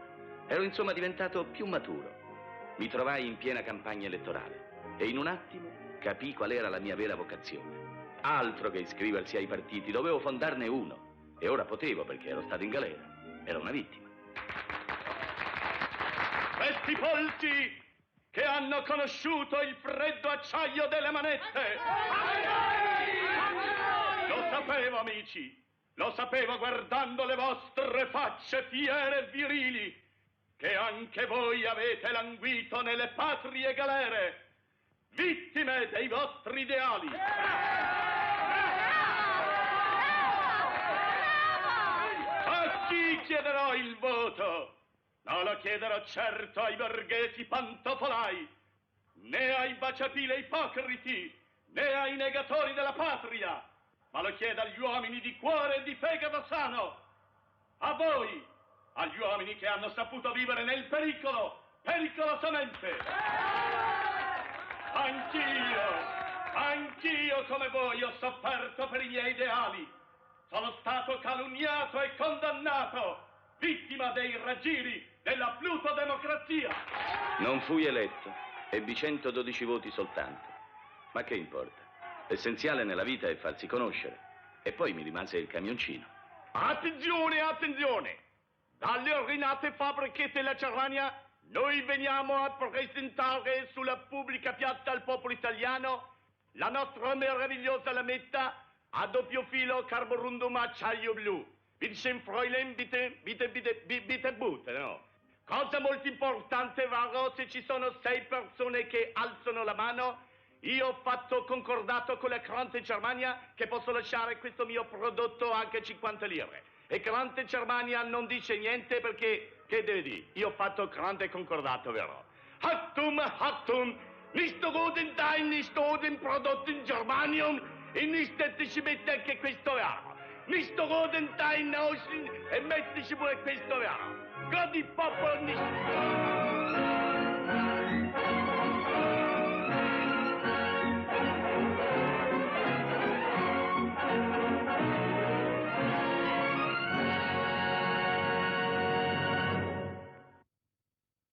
Ero insomma diventato più maturo. Mi trovai in piena campagna elettorale e in un attimo capii qual era la mia vera vocazione. Altro che iscriversi ai partiti, dovevo fondarne uno. E ora potevo perché ero stato in galera. Era una vittima. Questi polsi che hanno conosciuto il freddo acciaio delle manette! Lo sapevo, amici! Lo sapevo guardando le vostre facce fiere e virili, che anche voi avete languito nelle patrie galere, vittime dei vostri ideali. A chi chiederò il voto? Non lo chiederò certo ai borghesi pantofolai, né ai baciapile ipocriti, né ai negatori della patria, ma lo chiedo agli uomini di cuore e di fegato sano, a voi, agli uomini che hanno saputo vivere nel pericolo, pericolosamente. Anch'io come voi ho sofferto per i miei ideali. Sono stato calunniato e condannato, vittima dei raggiri della plutodemocrazia. Non fui eletto, ebbi 112 voti soltanto. Ma che importa? L'essenziale nella vita è farsi conoscere. E poi mi rimase il camioncino. Attenzione, attenzione! Dalle rinate fabbriche della Germania noi veniamo a presentare sulla pubblica piazza al popolo italiano la nostra meravigliosa lametta a doppio filo carborundum acciaio blu. Bitte Fräulein, bitte Butte, no? Cosa molto importante, Varo, se ci sono 6 persone che alzano la mano, io ho fatto concordato con la Grande Germania che posso lasciare questo mio prodotto anche 50 lire. E Grande Germania non dice niente perché, che deve dire? Io ho fatto grande concordato, vero? Hattum, nicht guten Teil, nicht guten Prodotto in Germanium, e nicht ci mette anche questo vero. Nicht guten Teil, e mettici pure questo vero. Gott die Popolo nicht.